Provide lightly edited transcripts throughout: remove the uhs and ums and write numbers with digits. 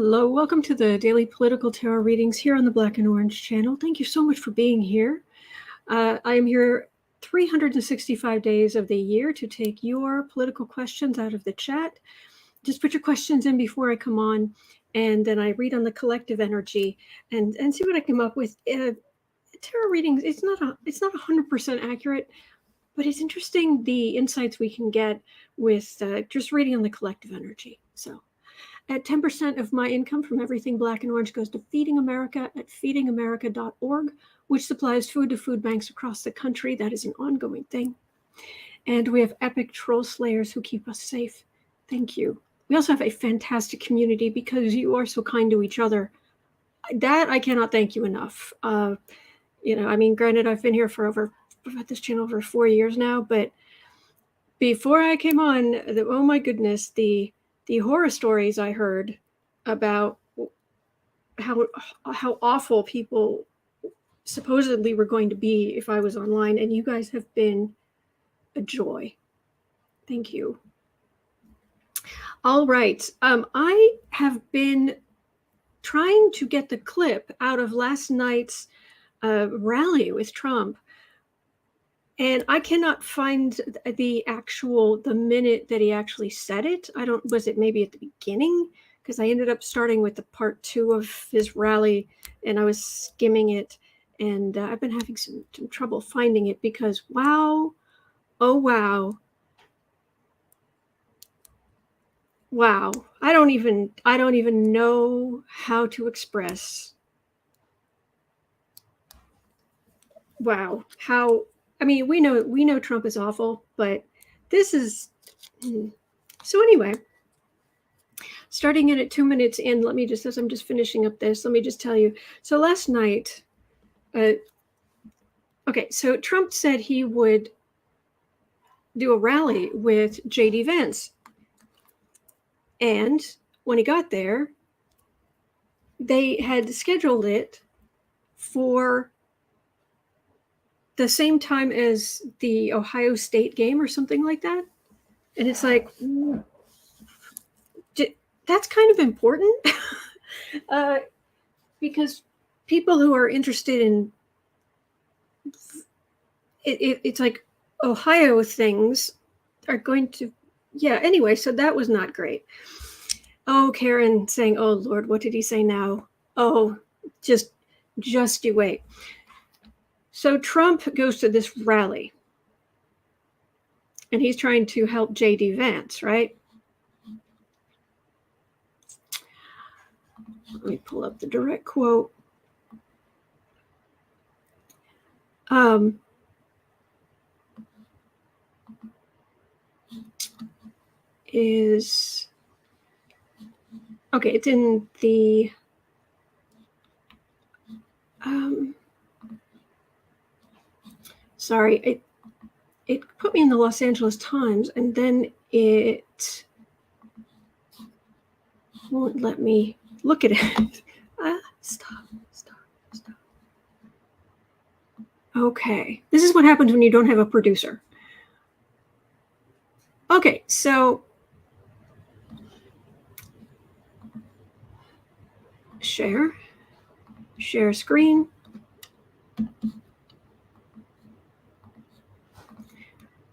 Hello, welcome to the Daily Political Tarot Readings here on the Black and Orange channel. Thank you so much for being here. I am here 365 days of the year to take your political questions out of the chat. Just put your questions in before I come on, and then I read on the collective energy and see what I come up with. Tarot readings, it's not 100% accurate, but it's interesting the insights we can get with just reading on the collective energy. So at 10% of my income from everything Black and Orange goes to Feeding America at feedingamerica.org, which supplies food to food banks across the country. That is an ongoing thing. And we have epic troll slayers who keep us safe. Thank you. We also have a fantastic community because you are so kind to each other. That I cannot thank you enough. Granted, I've been here for at this channel for 4 years now, but before I came on, oh my goodness, the horror stories I heard about how awful people supposedly were going to be if I was online, and you guys have been a joy. Thank you. All right. I have been trying to get the clip out of last night's rally with Trump, and I cannot find the minute that he actually said it. Was it maybe at the beginning? Because I ended up starting with the part 2 of his rally, and I was skimming it, and I've been having some trouble finding it because wow, oh wow, wow. I don't even know how to express. Wow, how. I mean, we know Trump is awful, but this is so. Anyway, starting in at 2 minutes in, as I'm just finishing up this, let me just tell you. So last night, so Trump said he would do a rally with J.D. Vance, and when he got there, they had scheduled it for the same time as the Ohio State game or something like that. And it's like, that's kind of important because people who are interested in it's like Ohio things are going to, anyway, so that was not great. Oh, Karen saying, oh Lord, what did he say now? Oh, just you wait. So Trump goes to this rally, and he's trying to help J.D. Vance, right? Let me pull up the direct quote. It's in the sorry, it put me in the Los Angeles Times, and then it won't let me look at it. Stop. Okay, this is what happens when you don't have a producer. Okay, so share screen.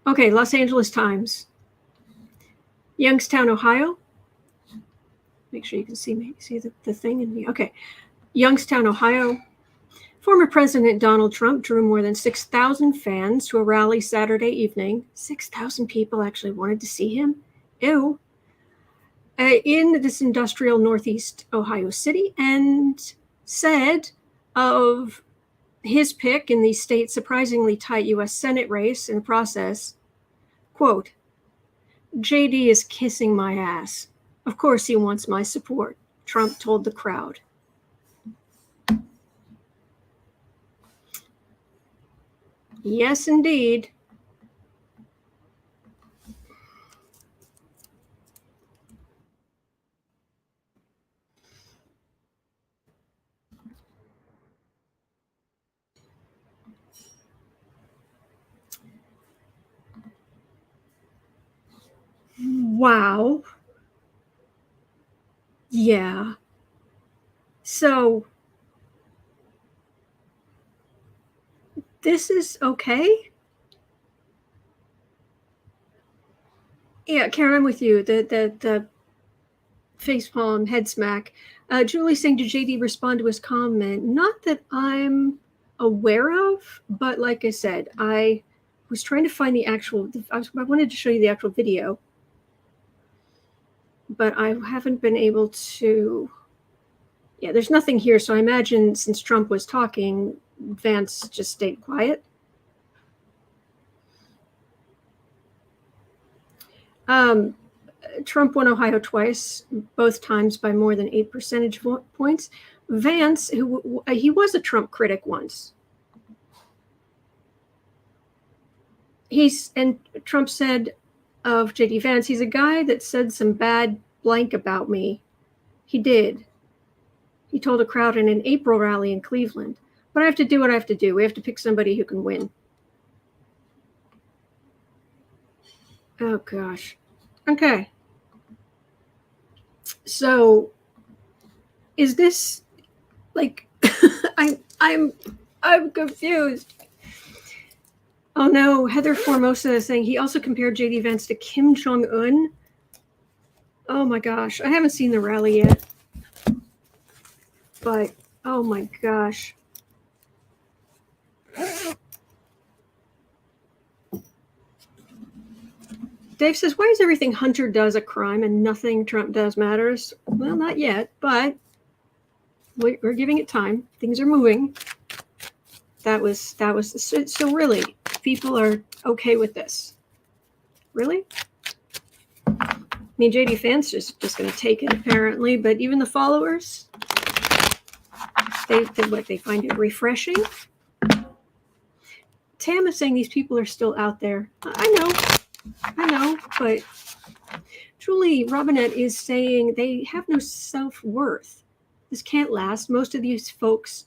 Okay, Los Angeles Times. Youngstown, Ohio. Make sure you can see me. See the thing in me. Okay. Youngstown, Ohio. Former President Donald Trump drew more than 6,000 fans to a rally Saturday evening. 6,000 people actually wanted to see him. Ew. In this industrial Northeast Ohio city, and said of his pick in the state's surprisingly tight U.S. Senate race in the process, quote, JD is kissing my ass. Of course he wants my support, Trump told the crowd. Yes, indeed. Wow. Yeah. So this is okay. Yeah, Karen, I'm with you. The facepalm, head smack. Julie saying, did JD respond to his comment? Not that I'm aware of, but like I said, I was trying to find the actual, I wanted to show you the actual video, but I haven't been able to. Yeah, there's nothing here, so I imagine since Trump was talking, Vance just stayed quiet. Trump won Ohio twice, both times by more than 8 percentage points. Vance, he was a Trump critic once. And Trump said of J.D. Vance, he's a guy that said some bad blank about me. He did. He told a crowd in an April rally in Cleveland. But I have to do what I have to do. We have to pick somebody who can win. Oh, gosh. Okay. So, is this like I'm confused. Oh no, Heather Formosa is saying he also compared JD Vance to Kim Jong-un. Oh my gosh, I haven't seen the rally yet. But oh my gosh. Dave says, why is everything Hunter does a crime and nothing Trump does matters? Well, not yet, but we're giving it time. Things are moving. That was so really, people are okay with this. Really? I mean, JD Vance is just going to take it apparently, but even the followers, they find it refreshing. Tam is saying these people are still out there. I know, but Julie Robinette is saying they have no self-worth. This can't last. Most of these folks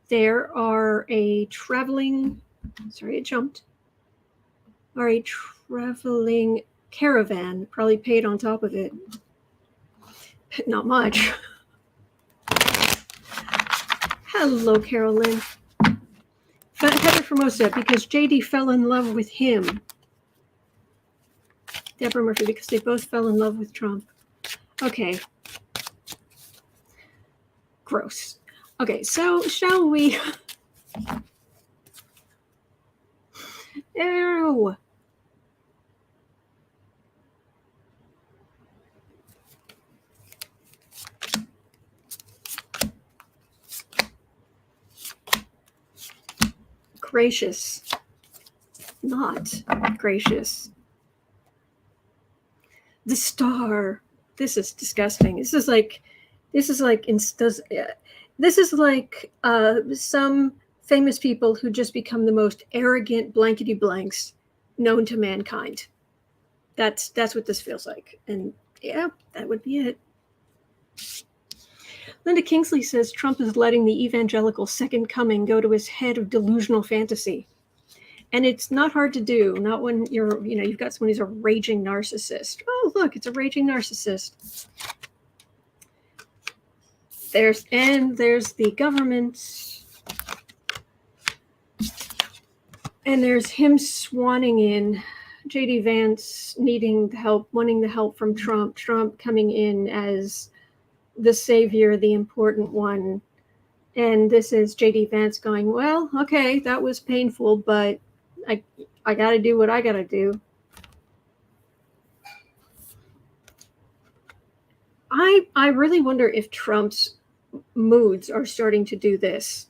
there are a traveling caravan, probably paid on top of it. But not much. Hello, Carolyn. Heather Formosa, because JD fell in love with him. Deborah Murphy, because they both fell in love with Trump. Okay. Gross. Okay, so shall we? Ew. Gracious. Not gracious. The Star. This is disgusting. This is like some famous people who just become the most arrogant blankety blanks known to mankind. That's what this feels like. And yeah, that would be it. Linda Kingsley says Trump is letting the evangelical second coming go to his head of delusional fantasy. And it's not hard to do, not when you've got someone who's a raging narcissist. Oh, look, it's a raging narcissist. There's the government. And there's him swanning in, JD Vance needing the help, wanting the help from Trump, Trump coming in as the savior, the important one. And this is JD Vance going, well, okay, that was painful, but I got to do what I got to do. I really wonder if Trump's moods are starting to do this,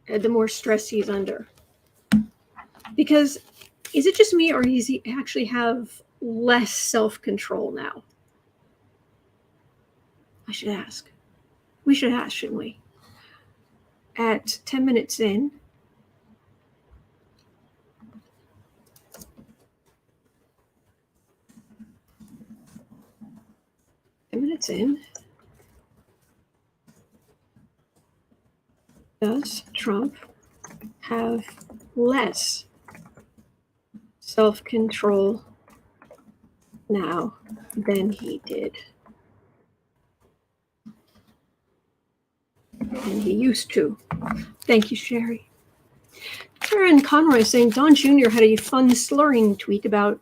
the more stress he's under. Because is it just me, or does he actually have less self-control now? I should ask. We should ask, shouldn't we? At 10 minutes in, does Trump have less self-control now than he did? And he used to. Thank you, Sherry. Karen Conroy saying Don Jr. had a fun slurring tweet about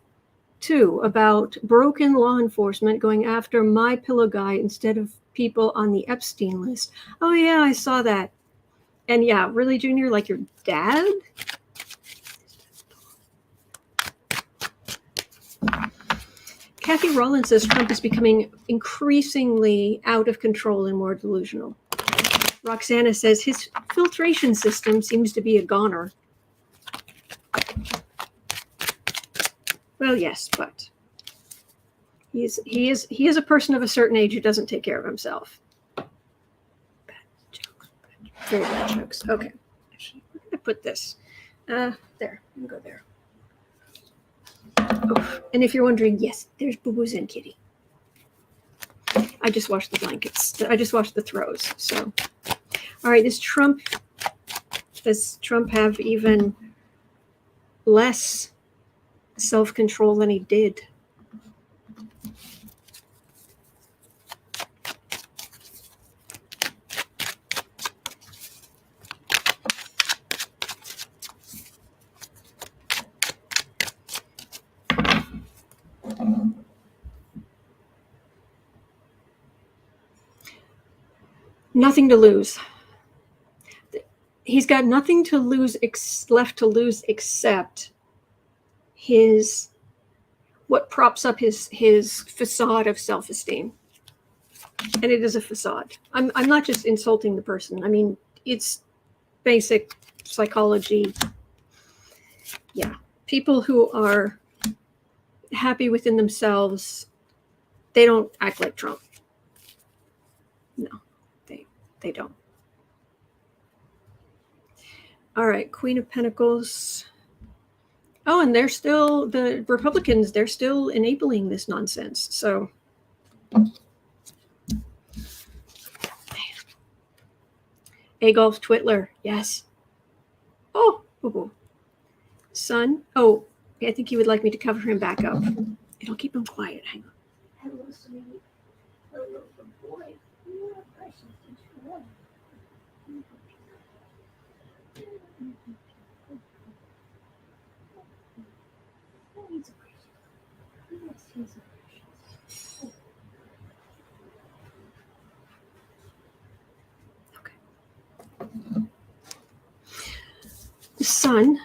broken law enforcement going after my pillow guy instead of people on the Epstein list. Oh yeah, I saw that. And yeah, really, Junior, like your dad? Kathy Rollins says Trump is becoming increasingly out of control and more delusional. Roxana says his filtration system seems to be a goner. Well, yes, but he is a person of a certain age who doesn't take care of himself. Bad jokes. Very bad jokes. Okay. Actually, we're gonna put this there. I'm gonna go there. Oh, and if you're wondering, yes, there's Boo Boo's and Kitty. I just washed the blankets. I just washed the throws. So, all right, does Trump have even less self-control than he did? Nothing to lose. He's got nothing to lose left to lose except what props up his facade of self-esteem. And it is a facade. I'm not just insulting the person. I mean, it's basic psychology. Yeah. People who are happy within themselves, they don't act like Trump. No, they don't. All right, Queen of Pentacles. Oh, and the Republicans, they're still enabling this nonsense. So, Adolf Twitler, yes. Oh, Sun. Oh, I think he would like me to cover him back up. It'll keep him quiet. Hang on. Hello, sweetie. Hello, boy. You are precious. Okay. The Sun,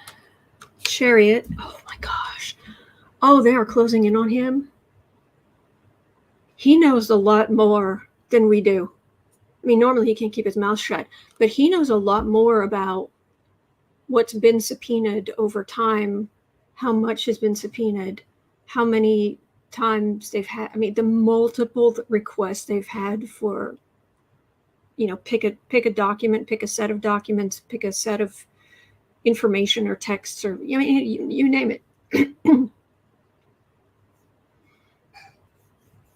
Chariot. Oh my gosh. Oh, they are closing in on him. He knows a lot more than we do. I mean, normally he can't keep his mouth shut, but he knows a lot more about what's been subpoenaed over time, how much has been subpoenaed, how many times they've had, I mean, the multiple requests they've had for, pick a document, pick a set of documents, pick a set of information or texts, or, you name it.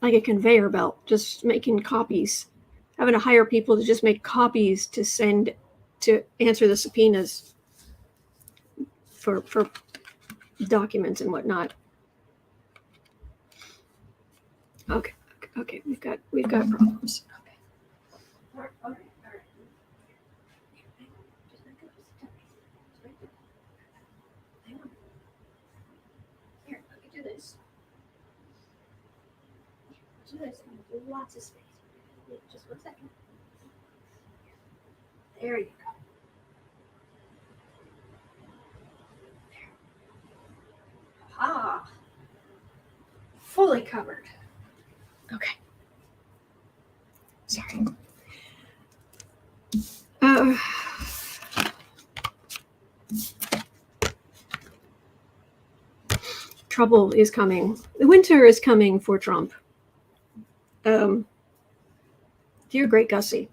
Like a conveyor belt, just making copies, having to hire people to just make copies to send to answer the subpoenas for documents and whatnot. Okay, we've got problems. Okay. All right. Hang on. Here, let me do this. Do this. I'm gonna do lots of space. Wait, just 1 second. There you go. Ah, fully covered. Okay. Sorry. Trouble is coming. The winter is coming for Trump. Dear great Gussie.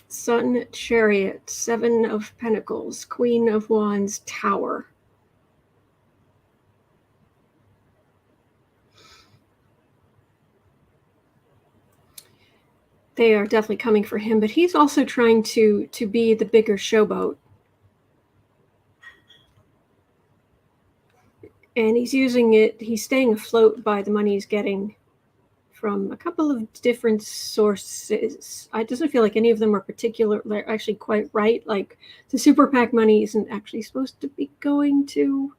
Sun, Chariot, 7 of Pentacles, Queen of Wands, Tower. They are definitely coming for him, but he's also trying to be the bigger showboat. And he's using it, he's staying afloat by the money he's getting from a couple of different sources. It doesn't feel like any of them are they're actually quite right. Like the super PAC money isn't actually supposed to be going to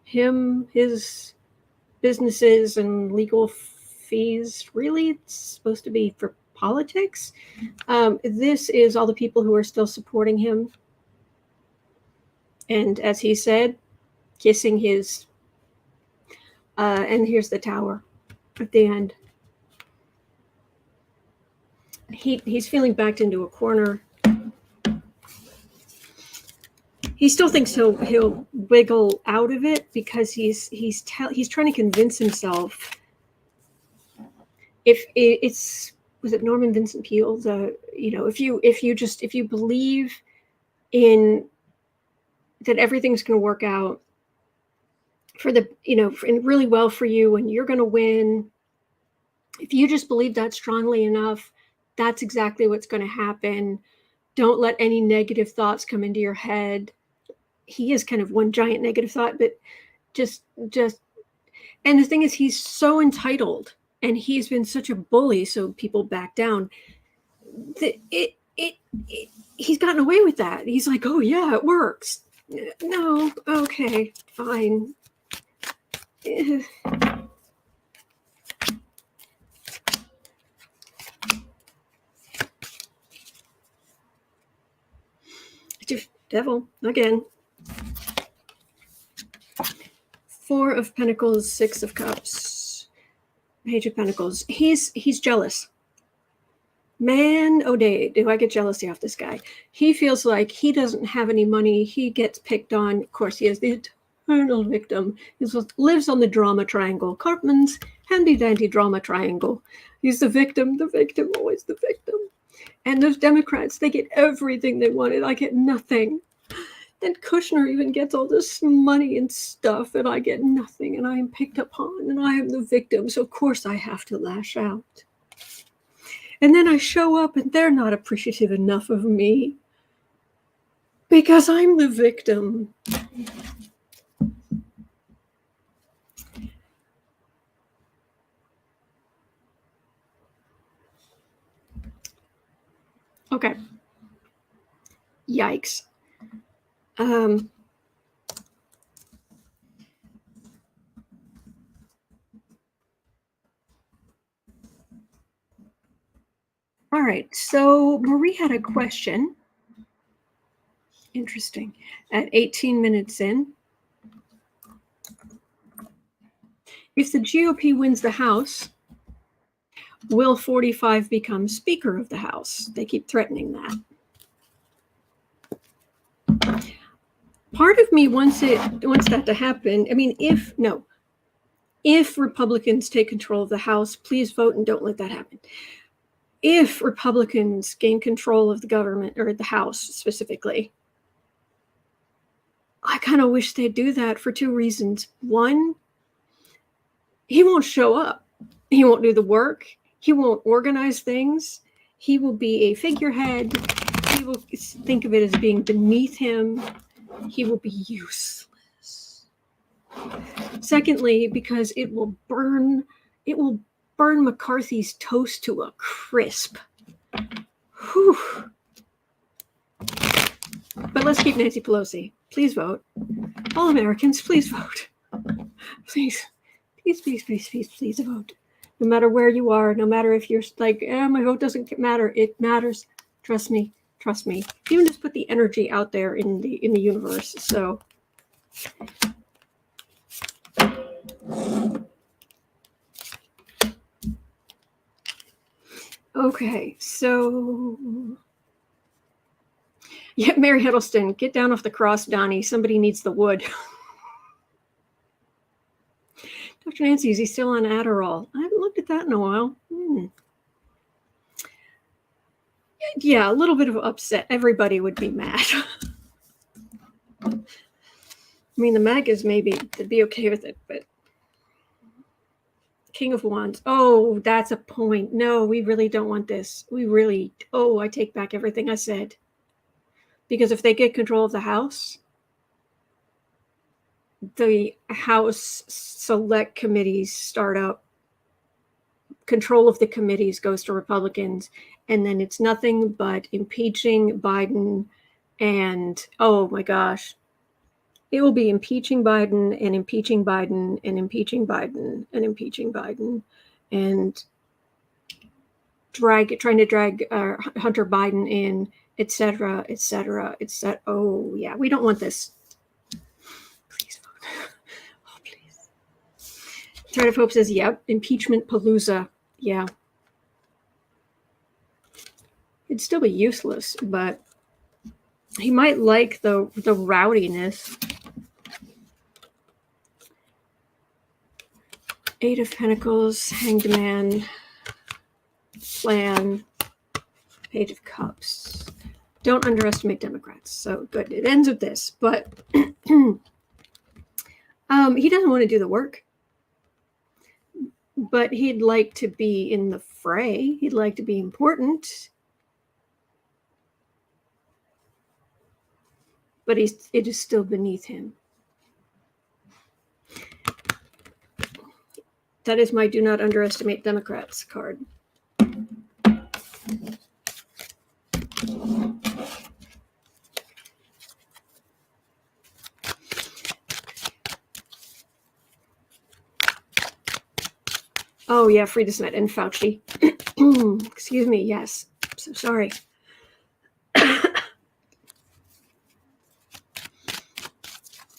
him, his businesses and legal fees. Really, it's supposed to be for politics. This is all the people who are still supporting him. And as he said, kissing his, and here's the tower at the end. He's feeling backed into a corner. He still thinks he'll wiggle out of it because he's trying to convince himself. If it's, was it Norman Vincent Peale? If you believe in that everything's going to work out for the, and really well for you, and you're going to win. If you just believe that strongly enough, that's exactly what's going to happen. Don't let any negative thoughts come into your head. He is kind of one giant negative thought, but just, and the thing is, he's so entitled and he's been such a bully, so people back down. He's gotten away with that. He's like, oh yeah, it works. No, okay, fine. Devil again. 4 of Pentacles, 6 of Cups, Page of Pentacles. He's jealous. Man, oh day, do I get jealousy off this guy. He feels like he doesn't have any money. He gets picked on. Of course, he is the eternal victim. He lives on the drama triangle. Cartman's handy-dandy drama triangle. He's the victim, always the victim. And those Democrats, they get everything they wanted. I get nothing. Then Kushner even gets all this money and stuff, and I get nothing, and I am picked upon, and I am the victim. So, of course, I have to lash out. And then I show up, and they're not appreciative enough of me because I'm the victim. Okay. Yikes. All right. So Marie had a question. Interesting. At 18 minutes in. If the GOP wins the House, will 45 become Speaker of the House? They keep threatening that. Part of me wants that to happen. I mean, if Republicans take control of the House, please vote and don't let that happen. If Republicans gain control of the government, or the House specifically, I kind of wish they'd do that for 2 reasons. One, he won't show up. He won't do the work. He won't organize things. He will be a figurehead. He will think of it as being beneath him. He will be useless. Secondly, because it will burn McCarthy's toast to a crisp. Whew. But let's keep Nancy Pelosi. Please vote. All Americans, please vote. Please vote. No matter where you are, no matter if you're like, my vote doesn't matter. It matters. Trust me. Even just put the energy out there in the universe. So okay, so yeah, Mary Hiddleston, get down off the cross, Donnie. Somebody needs the wood. Dr. Nancy, is he still on Adderall? I haven't looked at that in a while. Yeah, a little bit of upset. Everybody would be mad. I mean, the MAGAs maybe they'd be okay with it, but King of Wands. Oh, that's a point. No, we really don't want this. I take back everything I said. Because if they get control of the House, the House select committees start up control of the committees goes to Republicans, and then it's nothing but impeaching Biden and, oh my gosh, it will be impeaching Biden and impeaching Biden and impeaching Biden and impeaching Biden and trying to drag Hunter Biden in, etc., etc., etc. Oh yeah, we don't want this. Please vote. Oh please. Thread of Hope says, "Yep, impeachment palooza." Yeah, it'd still be useless, but he might like the rowdiness. Eight of Pentacles, Hanged Man, Plan, Page of Cups. Don't underestimate Democrats. So good. It ends with this, but he doesn't want to do the work. But he'd like to be in the fray. He'd like to be important. But it is still beneath him. That is my do not underestimate Democrats card. Oh yeah, Frieda Smith and Fauci. Excuse me, yes. I'm so sorry.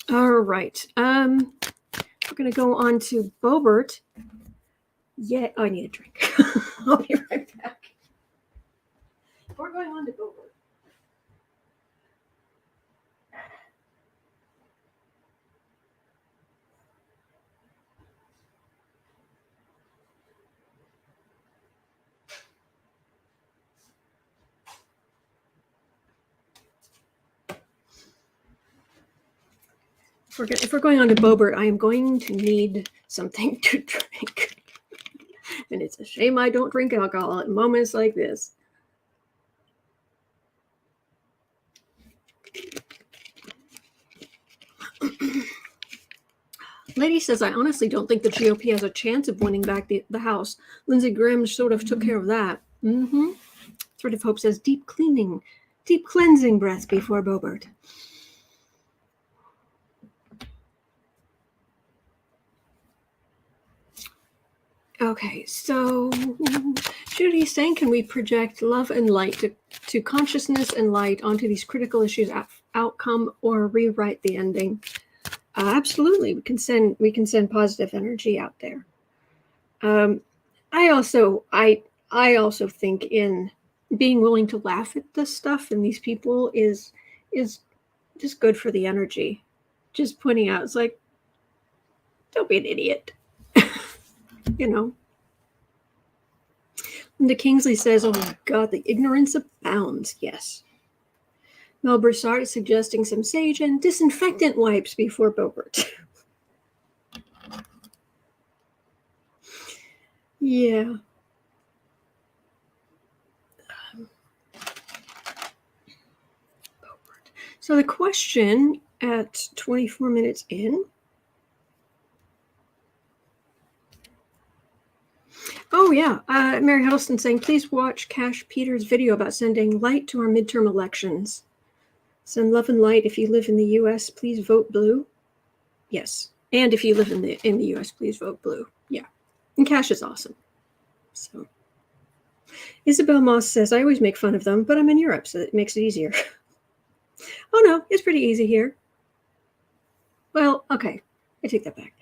All right. We're going to go on to Boebert. Yeah, oh, I need a drink. I'll be right back. We're going on to Boebert. If we're going on to Boebert, I am going to need something to drink. And it's a shame I don't drink alcohol at moments like this. Lady says, I honestly don't think the GOP has a chance of winning back the House. Lindsey Graham sort of took care of that. Thread of Hope says, deep cleansing breath before Boebert. Okay, so Judy's saying, can we project love and light to consciousness and light onto these critical issues outcome or rewrite the ending? Absolutely, we can send positive energy out there. I also think in being willing to laugh at this stuff and these people is just good for the energy. Just pointing out, it's like, don't be an idiot. You know. Linda Kingsley says, oh my God, the ignorance abounds. Yes. Mel Broussard is suggesting some sage and disinfectant wipes before Boebert. Yeah. Boebert. So the question at 24 minutes in. Oh, yeah. Mary Huddleston saying, please watch Cash Peters' video about sending light to our midterm elections. Send love and light. If you live in the U.S., please vote blue. Yes. And if you live in the U.S., please vote blue. Yeah. And Cash is awesome. So Isabel Moss says, I always make fun of them, but I'm in Europe, so it makes it easier. Oh, no. It's pretty easy here. Well, okay. I take that back.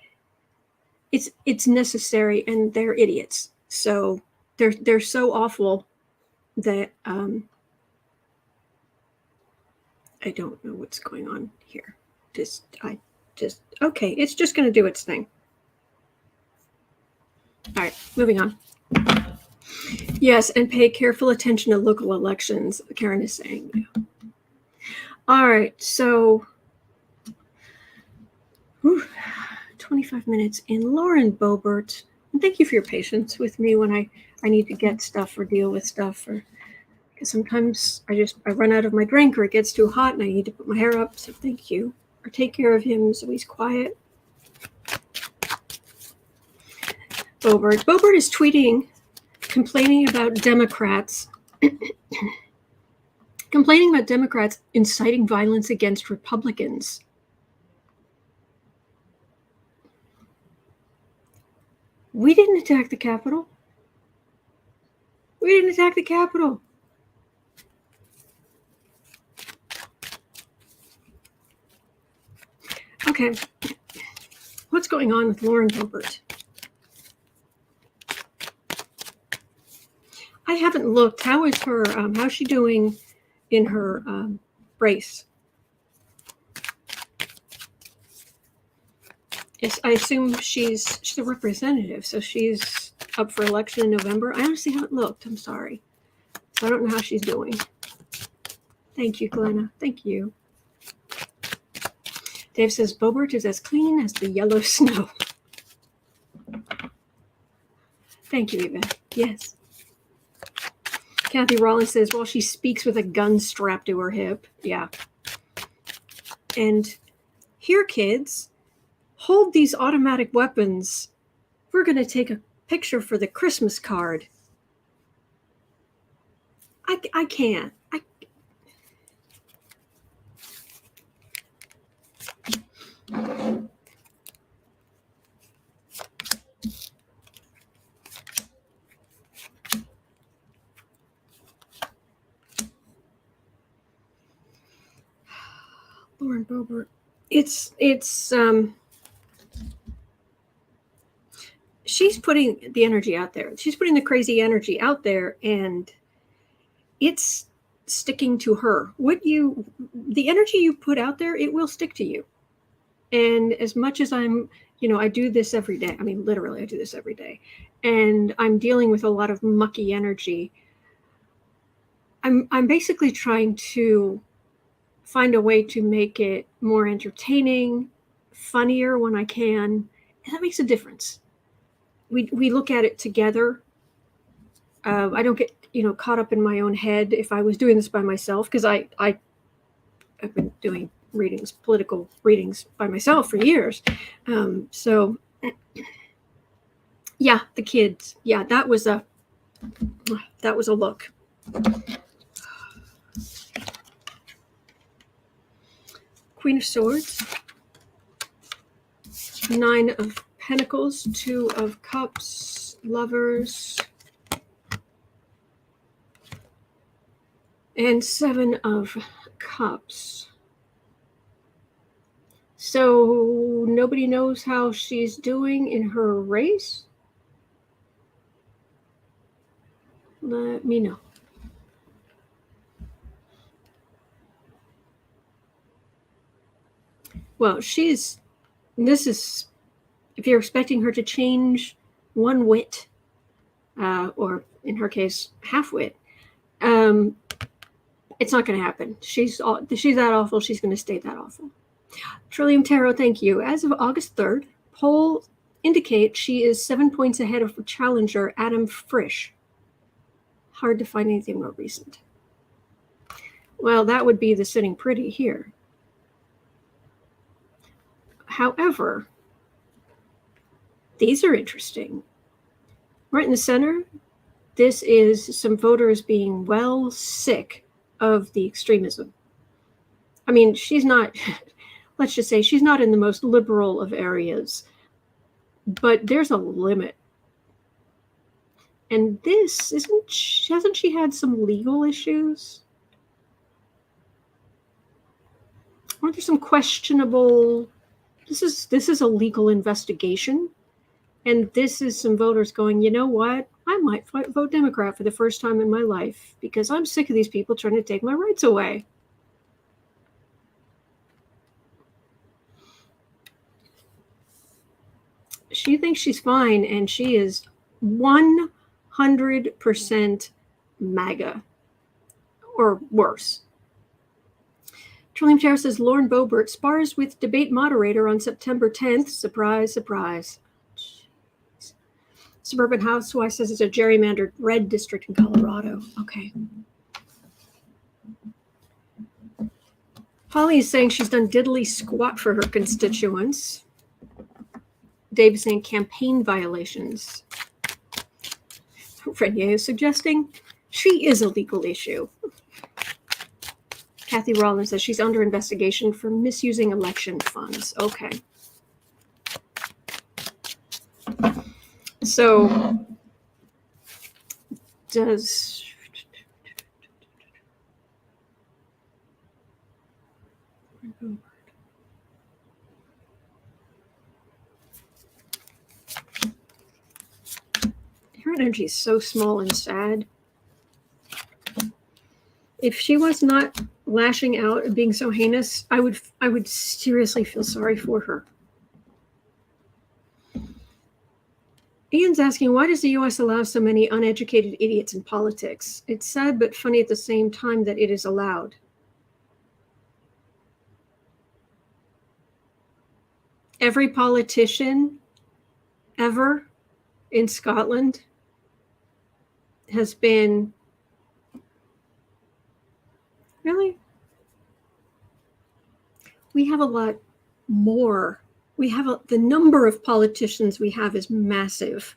It's necessary, and they're idiots. So they're so awful that I don't know what's going on here. Okay, it's just going to do its thing. All right, moving on. Yes, and pay careful attention to local elections, Karen is saying. All right, so 25 minutes in. Lauren Boebert, and thank you for your patience with me when I need to get stuff or deal with stuff, or because sometimes I run out of my drink, or it gets too hot and I need to put my hair up. So thank you, or take care of him so he's quiet. Boebert is tweeting complaining about Democrats inciting violence against Republicans. We didn't attack the Capitol. We didn't attack the Capitol. Okay. What's going on with Lauren Boebert? I haven't looked. How is her? How's she doing in her race? Yes, I assume she's a representative, so she's up for election in November. I honestly haven't looked. I'm sorry. So I don't know how she's doing. Thank you, Glenna. Thank you. Dave says Boebert is as clean as the yellow snow. Thank you, Eva. Yes. Kathy Rollins says, well, she speaks with a gun strapped to her hip. Yeah. And here, kids, hold these automatic weapons. We're going to take a picture for the Christmas card. I can't. Lauren Boebert. She's putting the energy out there. She's putting the crazy energy out there, and it's sticking to her. The energy you put out there, it will stick to you. And as much as I do this every day. I mean, literally, I do this every day. And I'm dealing with a lot of mucky energy. I'm basically trying to find a way to make it more entertaining, funnier when I can. And that makes a difference. We look at it together. I don't get, caught up in my own head if I was doing this by myself, because I've been doing political readings by myself for years. So yeah, the kids. Yeah, that was a look. Queen of Swords, Nine of Pentacles, Two of Cups, Lovers, and Seven of Cups. So nobody knows how she's doing in her race? Let me know. Well, this is, if you're expecting her to change one wit, or in her case, half wit, it's not going to happen. She's that awful. She's going to stay that awful. Trillium Tarot, thank you. As of August 3rd, polls indicate she is 7 points ahead of her challenger, Adam Frisch. Hard to find anything more recent. Well, that would be the sitting pretty here. However, these are interesting. Right in the center, this is some voters being well sick of the extremism. I mean, she's not, let's just say she's not in the most liberal of areas, but there's a limit. And this, hasn't she had some legal issues? Aren't there some questionable, this is a legal investigation. And this is some voters going, you know what? I might vote Democrat for the first time in my life because I'm sick of these people trying to take my rights away. She thinks she's fine, and she is 100% MAGA or worse. Trillium Chair says Lauren Boebert spars with debate moderator on September 10th. Surprise, surprise. Jeez. Suburban Housewife says it's a gerrymandered red district in Colorado. Okay. Holly is saying she's done diddly squat for her constituents. Dave is saying campaign violations. Renier is suggesting, she is a legal issue. Kathy Rollins says she's under investigation for misusing election funds. Okay. So, does... Her energy is so small and sad. If she was not lashing out and being so heinous, I would seriously feel sorry for her. Ian's asking, why does the U.S. allow so many uneducated idiots in politics? It's sad but funny at the same time that it is allowed. Every politician ever in Scotland has been... Really? We have a lot more. The number of politicians we have is massive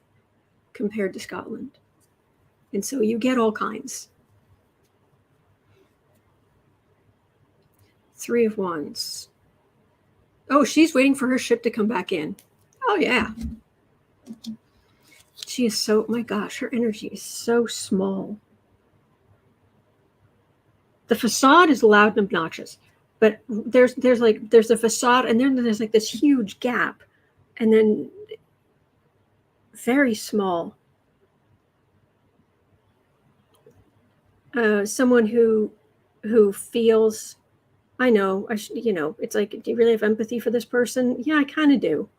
compared to Scotland. And so you get all kinds. 3 of Wands. Oh, she's waiting for her ship to come back in. Oh, yeah. She is so, my gosh, her energy is so small. The facade is loud and obnoxious, but there's a facade, and then there's like this huge gap, and then very small. Someone who feels, I know, it's like, do you really have empathy for this person? Yeah, I kind of do.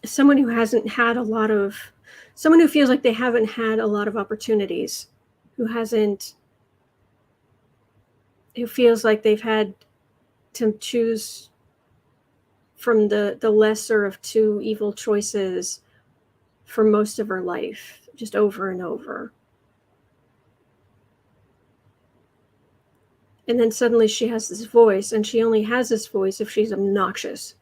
Someone who hasn't had someone who feels like they haven't had a lot of opportunities, who feels like they've had to choose from the lesser of 2 evil choices for most of her life, just over and over. And then suddenly she has this voice, and she only has this voice if she's obnoxious.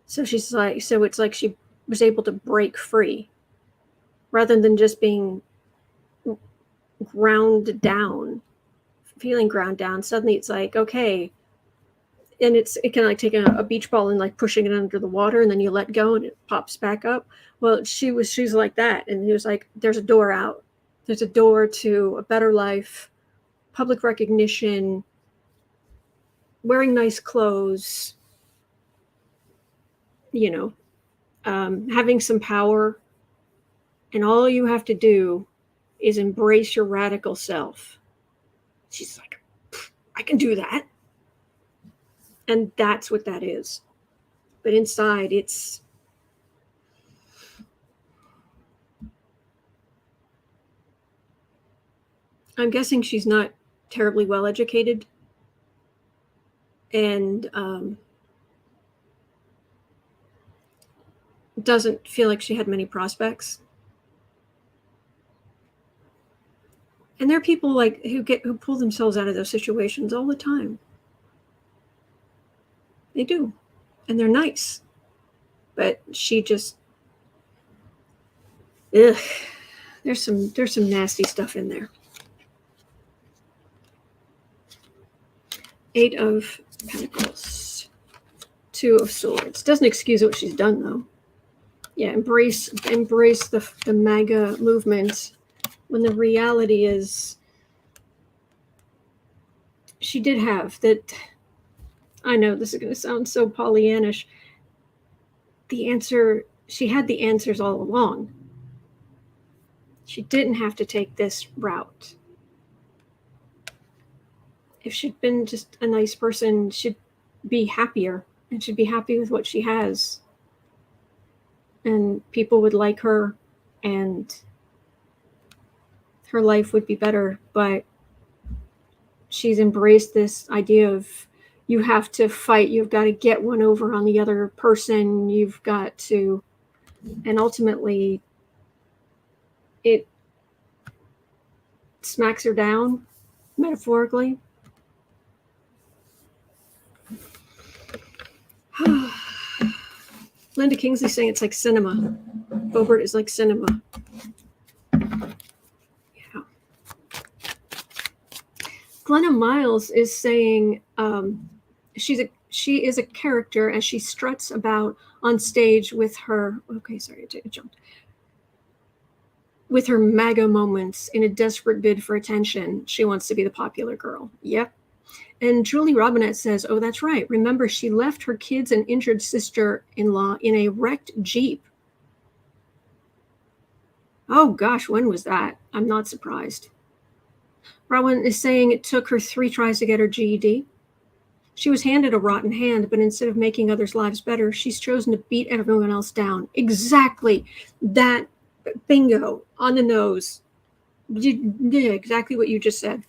So it's like she was able to break free rather than just being ground down, feeling ground down. Suddenly it's like, okay. And it can like take a beach ball and like pushing it under the water, and then you let go and it pops back up. Well, she's like that. And it was like, there's a door out. There's a door to a better life, public recognition, wearing nice clothes, having some power, and all you have to do is embrace your radical self. She's like, I can do that. And that's what that is. But inside, I'm guessing she's not terribly well educated, and doesn't feel like she had many prospects. And there are people like who pull themselves out of those situations all the time. They do. And they're nice. But she just, ugh. There's some nasty stuff in there. 8 of Pentacles. 2 of Swords. Doesn't excuse what she's done, though. Yeah, embrace the MAGA movement, when the reality is she did have that. I know this is going to sound so Pollyannish. She had the answers all along. She didn't have to take this route. If she'd been just a nice person, she'd be happier, and she'd be happy with what she has. And people would like her, and her life would be better. But she's embraced this idea of, you have to fight, you've got to get one over on the other person, you've got to, and ultimately it smacks her down, metaphorically. Linda Kingsley saying it's like cinema. Boebert is like cinema. Yeah. Glenna Miles is saying she is a character as she struts about on stage with her. Okay, sorry, I jumped. With her MAGA moments in a desperate bid for attention, she wants to be the popular girl. Yep. And Julie Robinette says, oh, that's right. Remember, she left her kids and injured sister-in-law in a wrecked Jeep. Oh, gosh, when was that? I'm not surprised. Rowan is saying it took her 3 tries to get her GED. She was handed a rotten hand, but instead of making others' lives better, she's chosen to beat everyone else down. Exactly. That bingo on the nose. Yeah, exactly what you just said.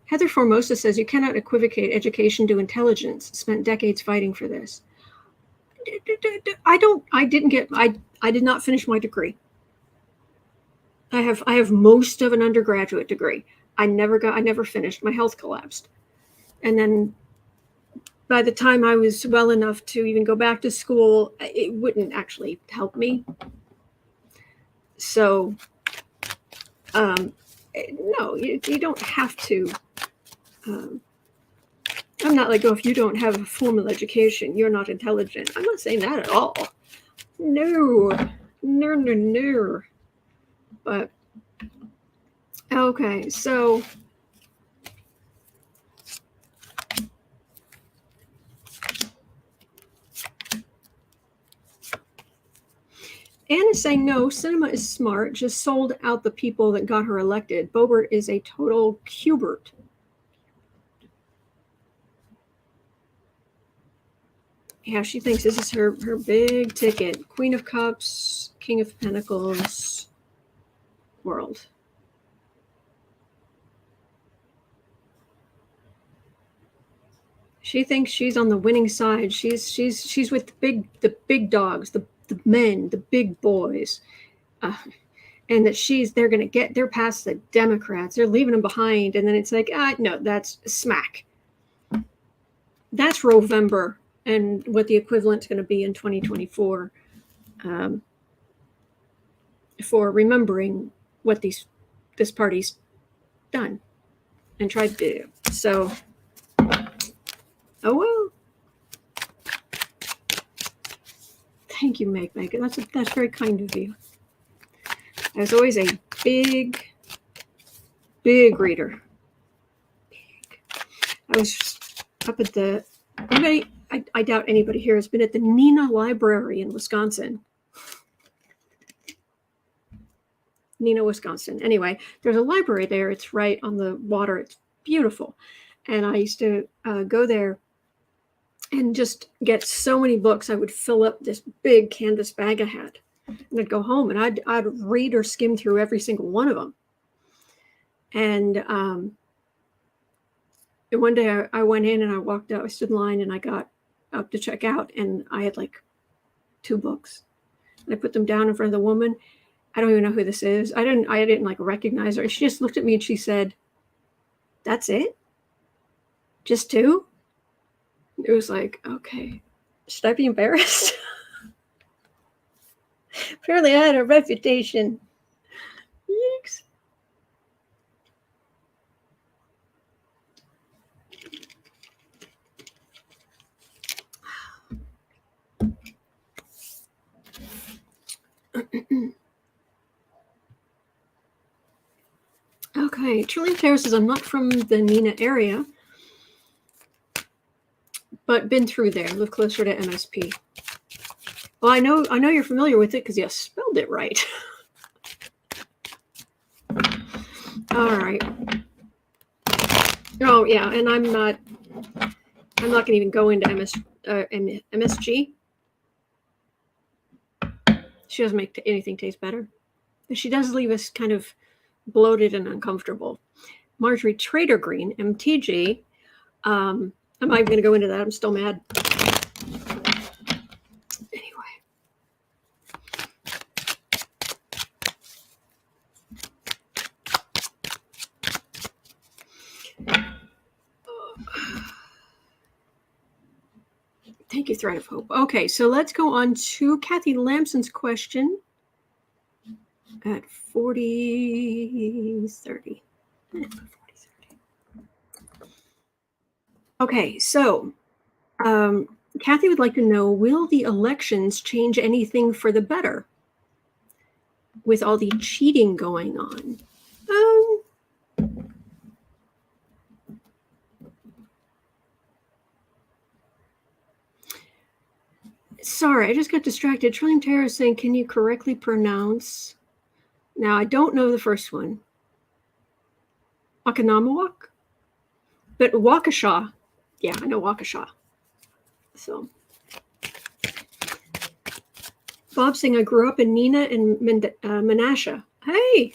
Heather Formosa says you cannot equivocate education to intelligence. Spent decades fighting for this. I did not finish my degree. I have most of an undergraduate degree. I never finished. My health collapsed. And then by the time I was well enough to even go back to school, it wouldn't actually help me. So, no, you don't have to. I'm not like, oh, if you don't have a formal education, you're not intelligent. I'm not saying that at all. No. But, okay, so. Anne is saying, no, cinema is smart, just sold out the people that got her elected. Boebert is a total Hubert. Yeah, she thinks this is her big ticket. Queen of Cups, King of Pentacles, world. She thinks she's on the winning side. She's with the big dogs, the men, the big boys. And that they're past the Democrats. They're leaving them behind. And then it's like, no, that's smack. That's Rovember and what the equivalent's going to be in 2024 for remembering what this party's done and tried to do. So, oh well. Thank you, Meg. That's very kind of you. I was always a big reader. I was up at the I doubt anybody here has been at the Nina Library in Wisconsin. Nina, Wisconsin. Anyway, there's a library there. It's right on the water. It's beautiful. And I used to go there and just get so many books. I would fill up this big canvas bag I had. And I'd go home and I'd read or skim through every single one of them. And one day I went in and I walked out. I stood in line and I got up to check out. And I had like 2 books. And I put them down in front of the woman. I don't even know who this is. I didn't like recognize her. She just looked at me and she said, "That's it? Just 2?" It was like, okay, should I be embarrassed? Apparently I had a reputation. Yikes. Okay, Trillium Taylor says, I'm not from the Nina area, but been through there, live closer to MSP. Well, I know you're familiar with it because you spelled it right. All right. Oh yeah, and I'm not going to even go into MSG. She doesn't make anything taste better. But she does leave us kind of bloated and uncomfortable. Marjorie Trader Green, MTG. I'm not even going to go into that. I'm still mad. Anyway. Thank you, Thread of Hope. Okay, so let's go on to Kathy Lamson's question at 40:30. Okay, so Kathy would like to know, will the elections change anything for the better with all the cheating going on? Sorry, I just got distracted. Trillium Terror is saying, can you correctly pronounce? Now, I don't know the first one. Wakanamawak? But Waukesha. Yeah, I know Waukesha. So, Bob saying, I grew up in Neenah and Menasha. Hey!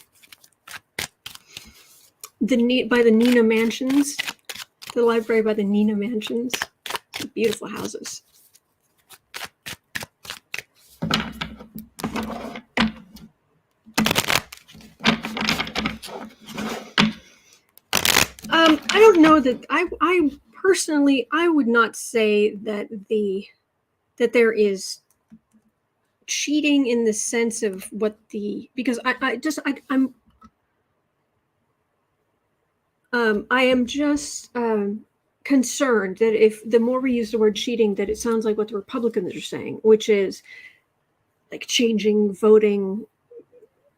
By the Neenah Mansions. The library by the Neenah Mansions. Beautiful houses. I don't know that I personally, I would not say that there is cheating in the sense of because I am just concerned that if the more we use the word cheating, that it sounds like what the Republicans are saying, which is like changing voting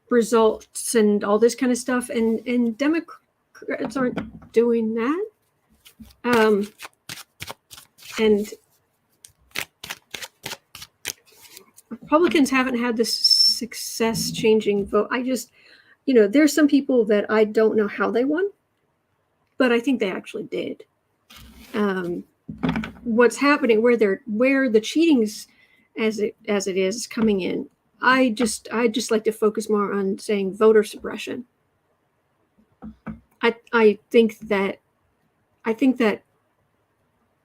results and all this kind of stuff, and Democrats aren't doing that. And Republicans haven't had this success changing vote. I just, there's some people that I don't know how they won, but I think they actually did. What's happening where the cheating's as it is coming in, I just like to focus more on saying voter suppression. I think that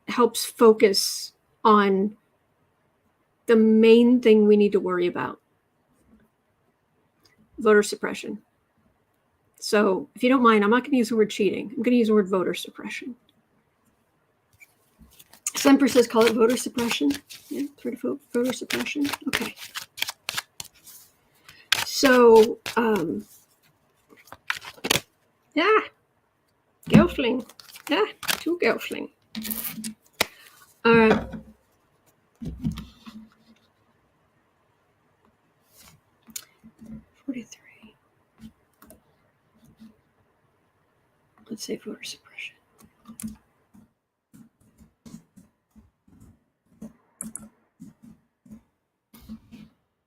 helps focus on the main thing we need to worry about: voter suppression. So if you don't mind, I'm not going to use the word cheating. I'm going to use the word voter suppression. Semper says call it voter suppression. Yeah, voter suppression. Okay. So, yeah, Gelfling. Yeah, two Gelfling. All right. Let's say voter suppression.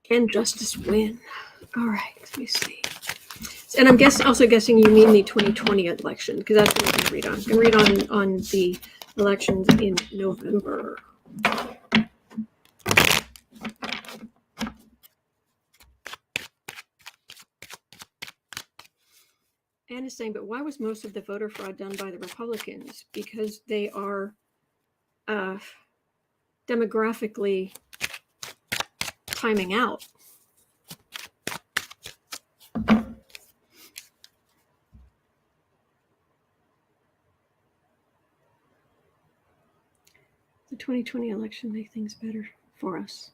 Can justice win? All right, let me see. And I'm also guessing you mean the 2020 election, because that's what I'm going to read on. I'm going to read on the elections in November. Anne is saying, but why was most of the voter fraud done by the Republicans? Because they are demographically timing out. The 2020 election make things better for us.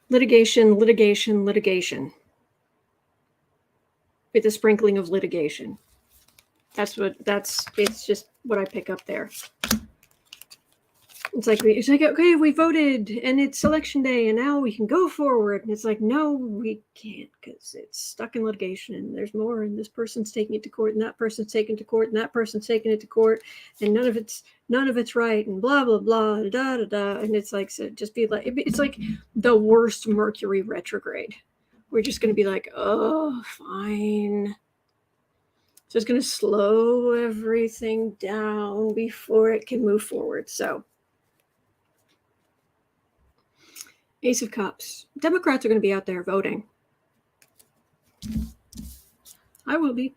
Litigation, litigation, litigation. With a sprinkling of litigation. It's just what I pick up there. It's like, okay, we voted and it's election day and now we can go forward. And it's like, no, we can't, because it's stuck in litigation and there's more, and this person's taking it to court and that person's taking it to court and that person's taking it to court, and none of it's right, and blah, blah, blah, da, da, da. And it's like, so just be like, it's like the worst Mercury retrograde. We're just going to be like, oh, fine. So it's going to slow everything down before it can move forward. So Ace of Cups. Democrats are going to be out there voting. I will be.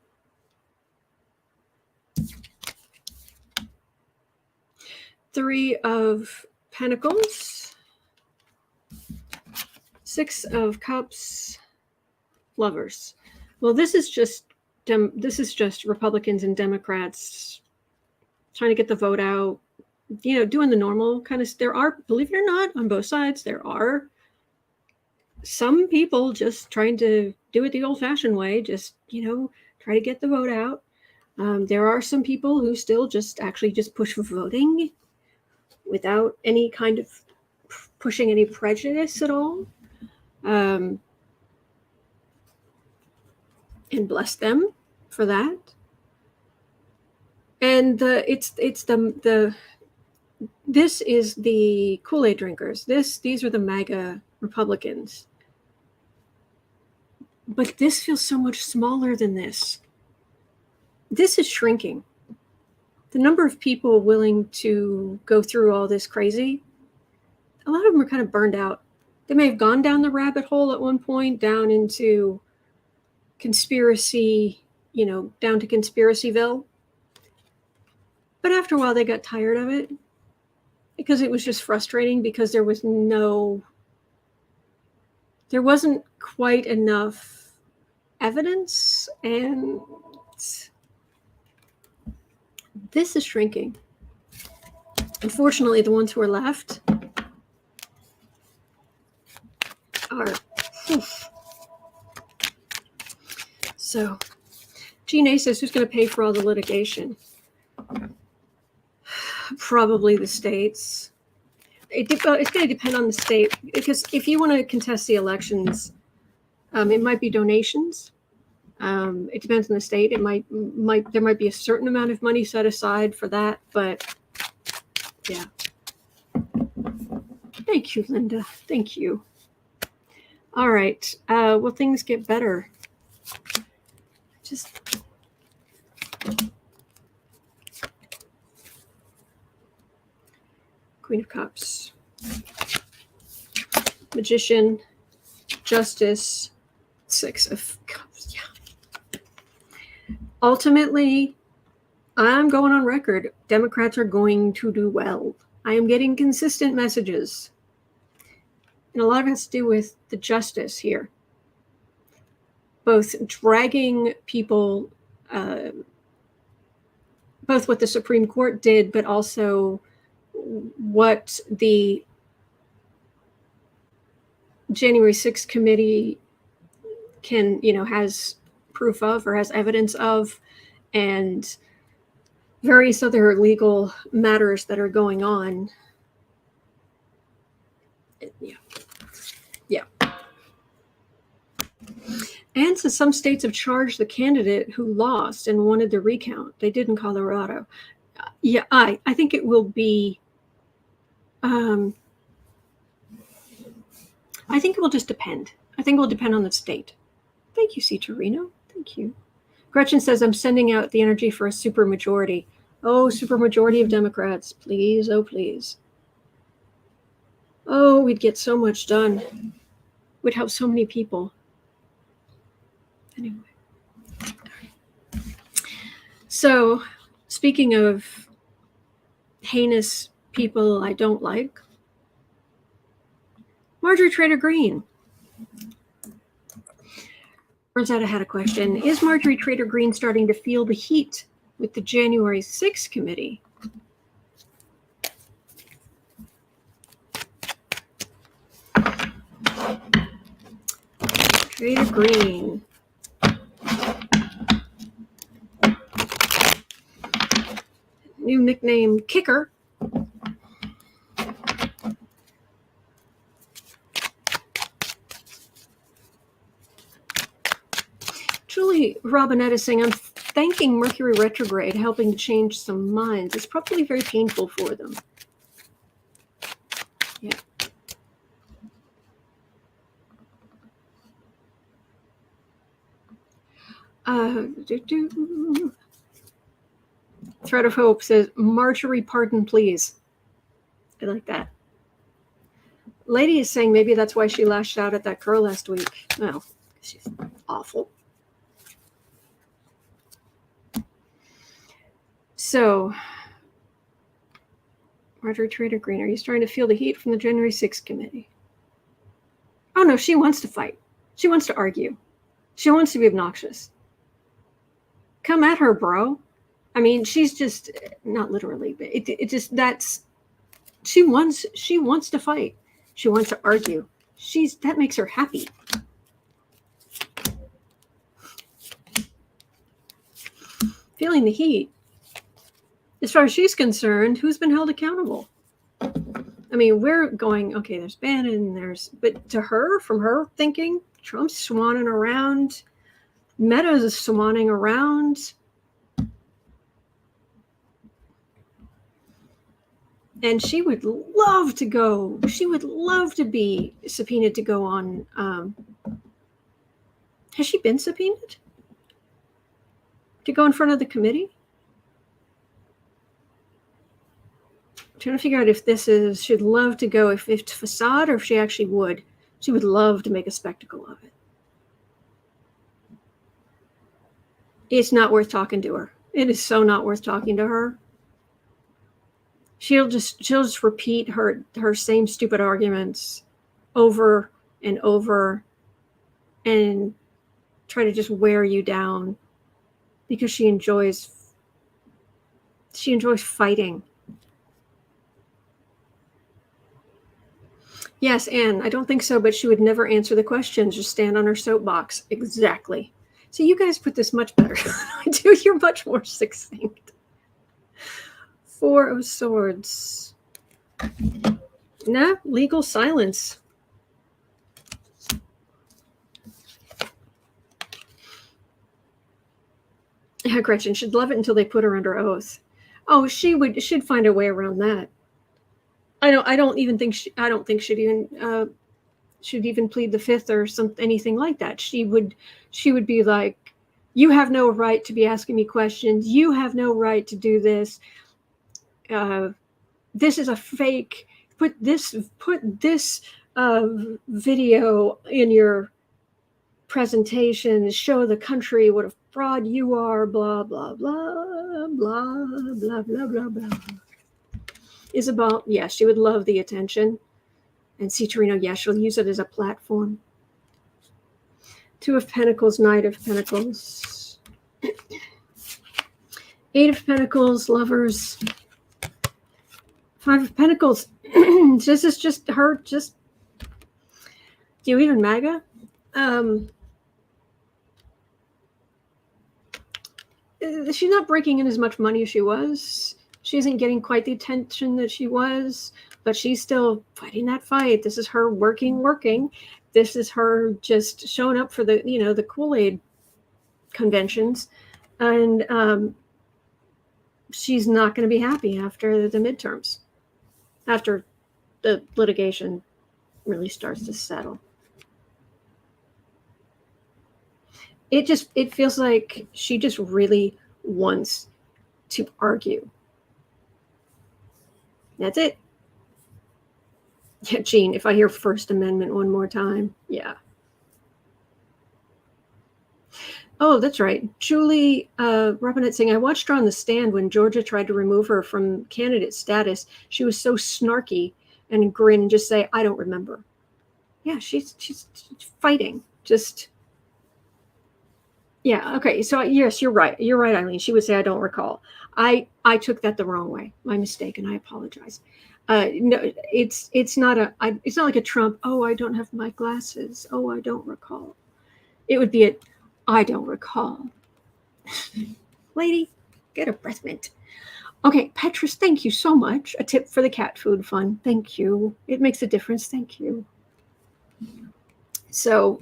Three of Pentacles. Six of Cups. Lovers. Well, this is just Republicans and Democrats trying to get the vote out, doing the normal kind of. There are, believe it or not, on both sides, there are some people just trying to do it the old-fashioned way, just, try to get the vote out. There are some people who still just push for voting without any kind of pushing any prejudice at all. And bless them for that. And this is the Kool-Aid drinkers. These are the MAGA Republicans. But this feels so much smaller than this. This is shrinking. The number of people willing to go through all this crazy, a lot of them are kind of burned out. They may have gone down the rabbit hole at one point, down into conspiracy, down to Conspiracyville. But after a while, they got tired of it because it was just frustrating because there wasn't quite enough evidence, and this is shrinking. Unfortunately, the ones who are left are. So, Gene A says, who's going to pay for all the litigation? Probably the states. It's going to depend on the state, because if you want to contest the elections, it might be donations. It depends on the state. There might be a certain amount of money set aside for that, but yeah. Thank you, Linda. Thank you. All right. Will things get better? Just Queen of Cups, Magician, Justice, Six of Cups. Yeah. Ultimately, I'm going on record. Democrats are going to do well. I am getting consistent messages. And a lot of it has to do with the justice here. Both dragging people, both what the Supreme Court did, but also what the January 6th committee has proof of or has evidence of, and various other legal matters that are going on. Yeah. And so some states have charged the candidate who lost and wanted the recount. They did in Colorado. Yeah, I think it will be. I think it will just depend. I think it will depend on the state. Thank you, C. Torino. Thank you. Gretchen says, I'm sending out the energy for a supermajority. Oh, supermajority of Democrats. Please, oh, please. Oh, we'd get so much done. We'd help so many people. Anyway. So, speaking of heinous people I don't like, Marjorie Trader Greene. Turns out I had a question. Is Marjorie Trader Greene starting to feel the heat with the January 6th committee? Trader Greene. New nickname, Kicker. Julie Robinette is saying, I'm thanking Mercury retrograde, helping to change some minds. It's probably very painful for them. Yeah. Thread of Hope says, Marjorie, pardon, please. I like that. Lady is saying maybe that's why she lashed out at that girl last week. Well, she's awful. So, Marjorie Trader Greene, are you starting to feel the heat from the January 6th committee? Oh, no, she wants to fight. She wants to argue. She wants to be obnoxious. Come at her, bro. I mean, she's just not literally, but it just she wants to fight. She wants to argue. That makes her happy. Feeling the heat. As far as she's concerned, who's been held accountable? I mean, we're going, okay, there's Bannon, but to her, from her thinking, Trump's swanning around, Meadows is swanning around. And she would love to go. She would love to be subpoenaed to go on. Has she been subpoenaed to go in front of the committee? I'm trying to figure out if she'd love to go, if it's facade or if she actually would. She would love to make a spectacle of it. It's not worth talking to her. It is so not worth talking to her. She'll just repeat her same stupid arguments over and over and try to just wear you down because she enjoys fighting. Yes, Anne, I don't think so, but she would never answer the questions, just stand on her soapbox. Exactly. So you guys put this much better than I do. You're much more succinct. 4 of Swords. Nah, legal silence. Yeah, Gretchen should love it until they put her under oath. Oh, she'd find a way around that. I don't think she'd even plead the fifth or anything like that. She would be like, you have no right to be asking me questions. You have no right to do this. This is a fake. Put this video in your presentation. Show the country what a fraud you are. Blah blah blah blah blah blah blah blah. Isabel, yeah, she would love the attention. And see, Torino, yeah, she'll use it as a platform. 2 of Pentacles, Knight of Pentacles. 8 of Pentacles, Lovers. 5 of Pentacles. This is just her, even MAGA? She's not breaking in as much money as she was. She isn't getting quite the attention that she was, but she's still fighting that fight. This is her working. This is her just showing up for the Kool-Aid conventions. And she's not going to be happy after the midterms, after the litigation really starts to settle. It feels like she just really wants to argue. That's it. Yeah, Jean, if I hear First Amendment one more time, yeah. Oh, that's right. Julie Robinette saying, I watched her on the stand when Georgia tried to remove her from candidate status. She was so snarky and grinned, just say, I don't remember. Yeah, she's fighting. Just, yeah, okay. So yes, you're right. You're right, Eileen. She would say, I don't recall. I took that the wrong way. My mistake, and I apologize. No, it's not like a Trump. Oh, I don't have my glasses. Oh, I don't recall. It would be I don't recall. Lady, get a breath mint. Okay, Petrus, thank you so much. A tip for the cat food fund. Thank you. It makes a difference. Thank you. So,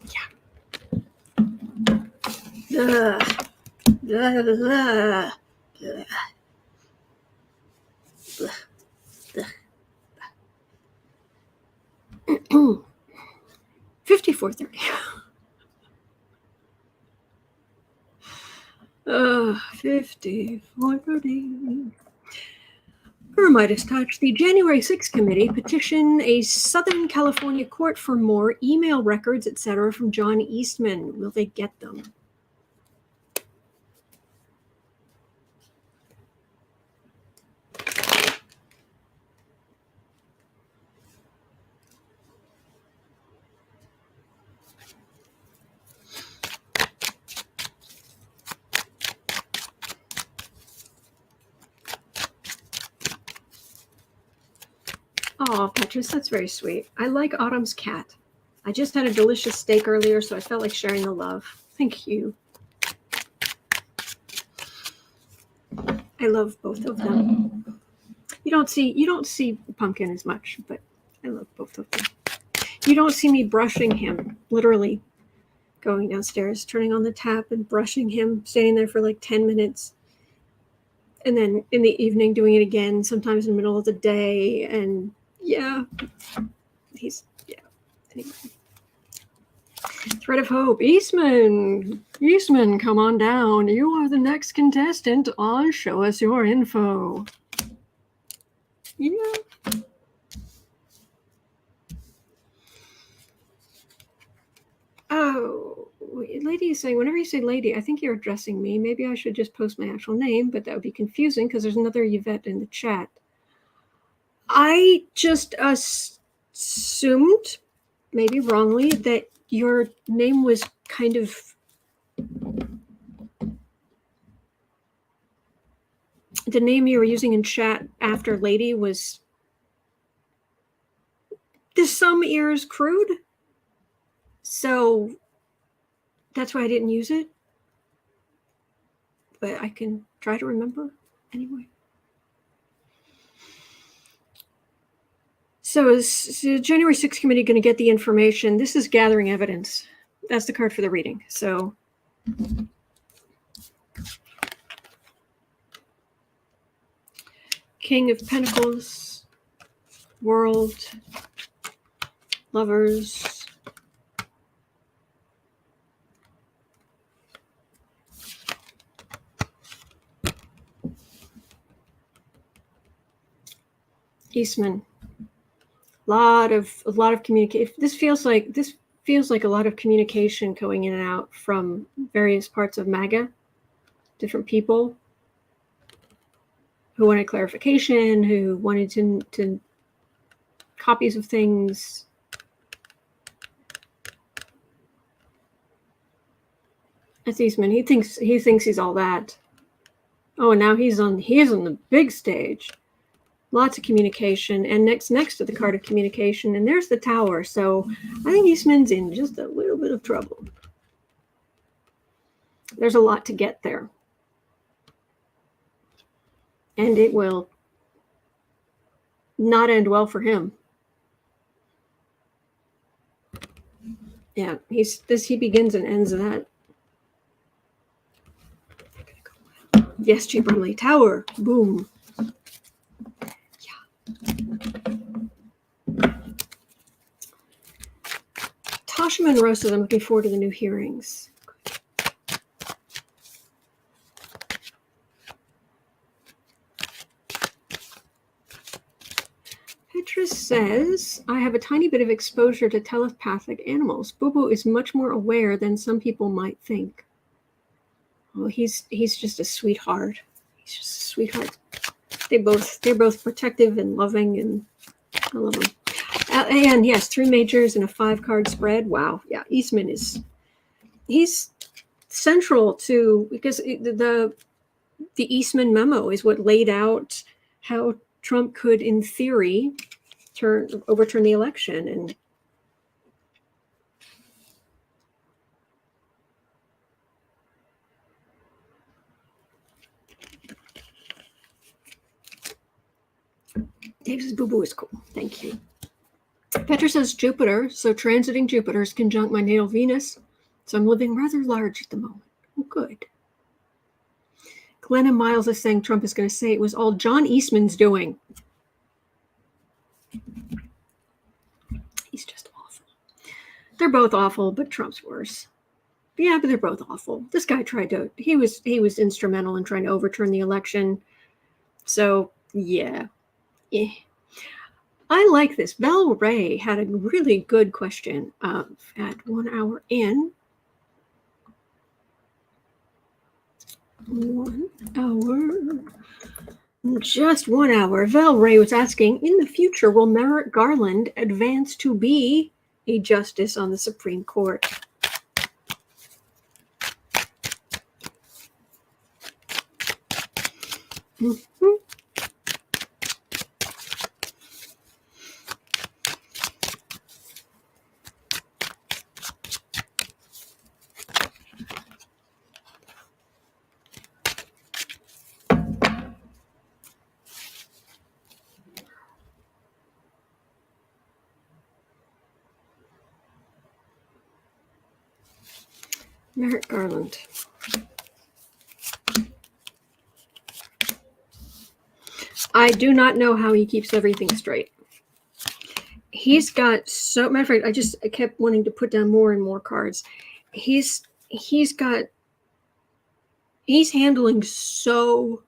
yeah. 5430. 5430. Midas touch. The January 6th committee petition a Southern California court for more email records, etc., from John Eastman. Will they get them? Oh, Petrus, that's very sweet. I like Autumn's cat. I just had a delicious steak earlier, so I felt like sharing the love. Thank you. I love both of them. You don't see Pumpkin as much, but I love both of them. You don't see me brushing him, literally going downstairs, turning on the tap and brushing him, standing there for like 10 minutes. And then in the evening doing it again, sometimes in the middle of the day. And yeah, anyway. Thread of Hope. Eastman, come on down. You are the next contestant on Show Us Your Info. Yeah. Oh, lady is saying, whenever you say lady, I think you're addressing me. Maybe I should just post my actual name, but that would be confusing because there's another Yvette in the chat. I just assumed, maybe wrongly, that your name was kind of the name you were using in chat after lady was to some ears crude. So that's why I didn't use it. But I can try to remember anyway. So is the January 6th committee going to get the information? This is gathering evidence. That's the card for the reading. So King of Pentacles, World, Lovers, Eastman. A lot of communication. This feels like a lot of communication going in and out from various parts of MAGA, different people who wanted clarification, who wanted to copies of things. That's Eastman. He thinks he's all that. Oh, and now he is on the big stage. Lots of communication, and next to the card of communication, and there's the Tower. So I think Eastman's in just a little bit of trouble. There's a lot to get there, and it will not end well for him. Yeah, he begins and ends that. Yes, G. Brumley. Tower. Boom. Tasha Monroe says, I'm looking forward to the new hearings. Petrus says, I have a tiny bit of exposure to telepathic animals. Boo-Boo is much more aware than some people might think. Oh, he's just a sweetheart. He's just a sweetheart. They're both protective and loving, and I love them. And yes, 3 majors and a 5-card spread. Wow. Yeah, Eastman he's central to, because the Eastman memo is what laid out how Trump could, in theory, overturn the election. And Dave says Boo-Boo is cool. Thank you. Petra says Jupiter, so transiting Jupiter is conjunct my natal Venus, so I'm living rather large at the moment. Oh, good. Glenna Miles is saying Trump is going to say it was all John Eastman's doing. He's just awful. They're both awful, but Trump's worse. Yeah, but they're both awful. This guy he was instrumental in trying to overturn the election. So, yeah. I like this. Val Ray had a really good question at 1 hour in. 1 hour. Just 1 hour. Val Ray was asking, in the future, will Merrick Garland advance to be a justice on the Supreme Court? Merrick Garland. I do not know how he keeps everything straight. He's got so, matter of fact, I kept wanting to put down more and more cards. He's handling so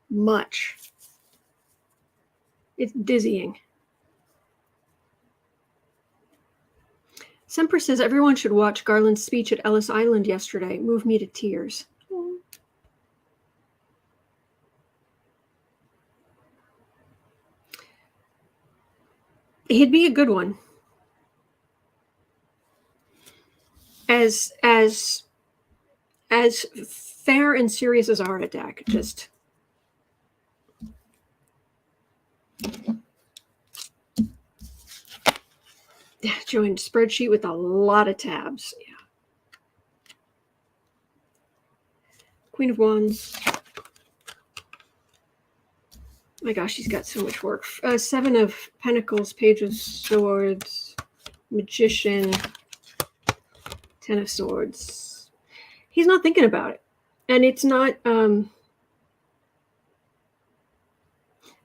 much. It's dizzying. Semper says everyone should watch Garland's speech at Ellis Island yesterday. Moved me to tears. He'd be a good one. As fair and serious as a heart attack. Just joined spreadsheet with a lot of tabs. Yeah. Queen of Wands. My gosh, he's got so much work. Seven of Pentacles, Page of Swords, Magician, Ten of Swords. He's not thinking about it. And it's not,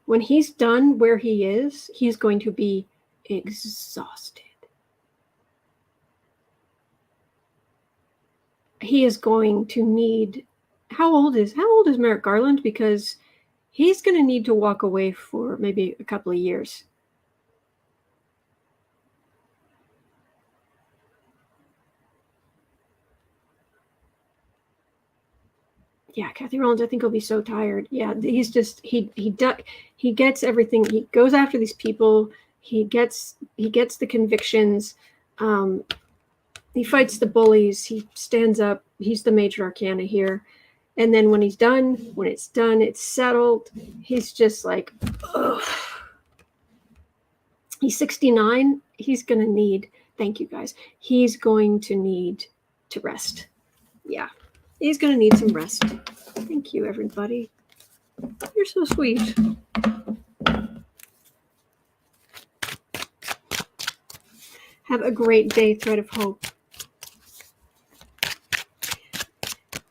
when he's done where he is, he's going to be exhausted. He is going to need, how old is Merrick Garland? Because he's going to need to walk away for maybe a couple of years. Yeah, Kathy Rollins, I think he'll be so tired. Yeah, he's just, he gets everything. He goes after these people. He gets the convictions. He fights the bullies. He stands up. He's the major arcana here. And then when it's done, it's settled. He's just like, ugh. He's 69. He's going to need, thank you guys. He's going to need to rest. Yeah. He's going to need some rest. Thank you, everybody. You're so sweet. Have a great day, Thread of Hope.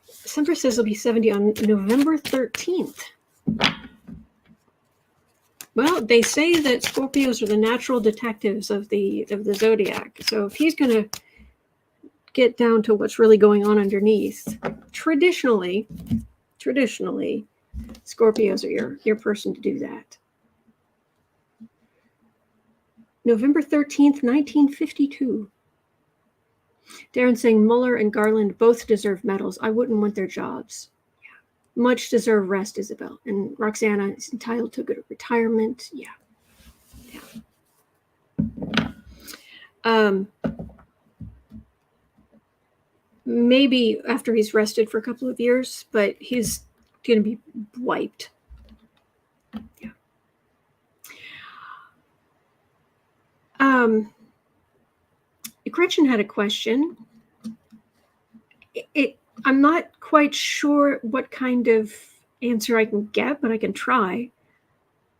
Semper says he'll be 70 on November 13th. Well, they say that Scorpios are the natural detectives of the zodiac. So if he's going to get down to what's really going on underneath, traditionally, Scorpios are your person to do that. November 13th, 1952. Darren saying Mueller and Garland both deserve medals. I wouldn't want their jobs. Yeah. Much deserved rest, Isabel. And Roxana is entitled to good retirement. Yeah. Maybe after he's rested for a couple of years, but he's going to be wiped. Yeah. Gretchen had a question. I'm not quite sure what kind of answer I can get, but I can try.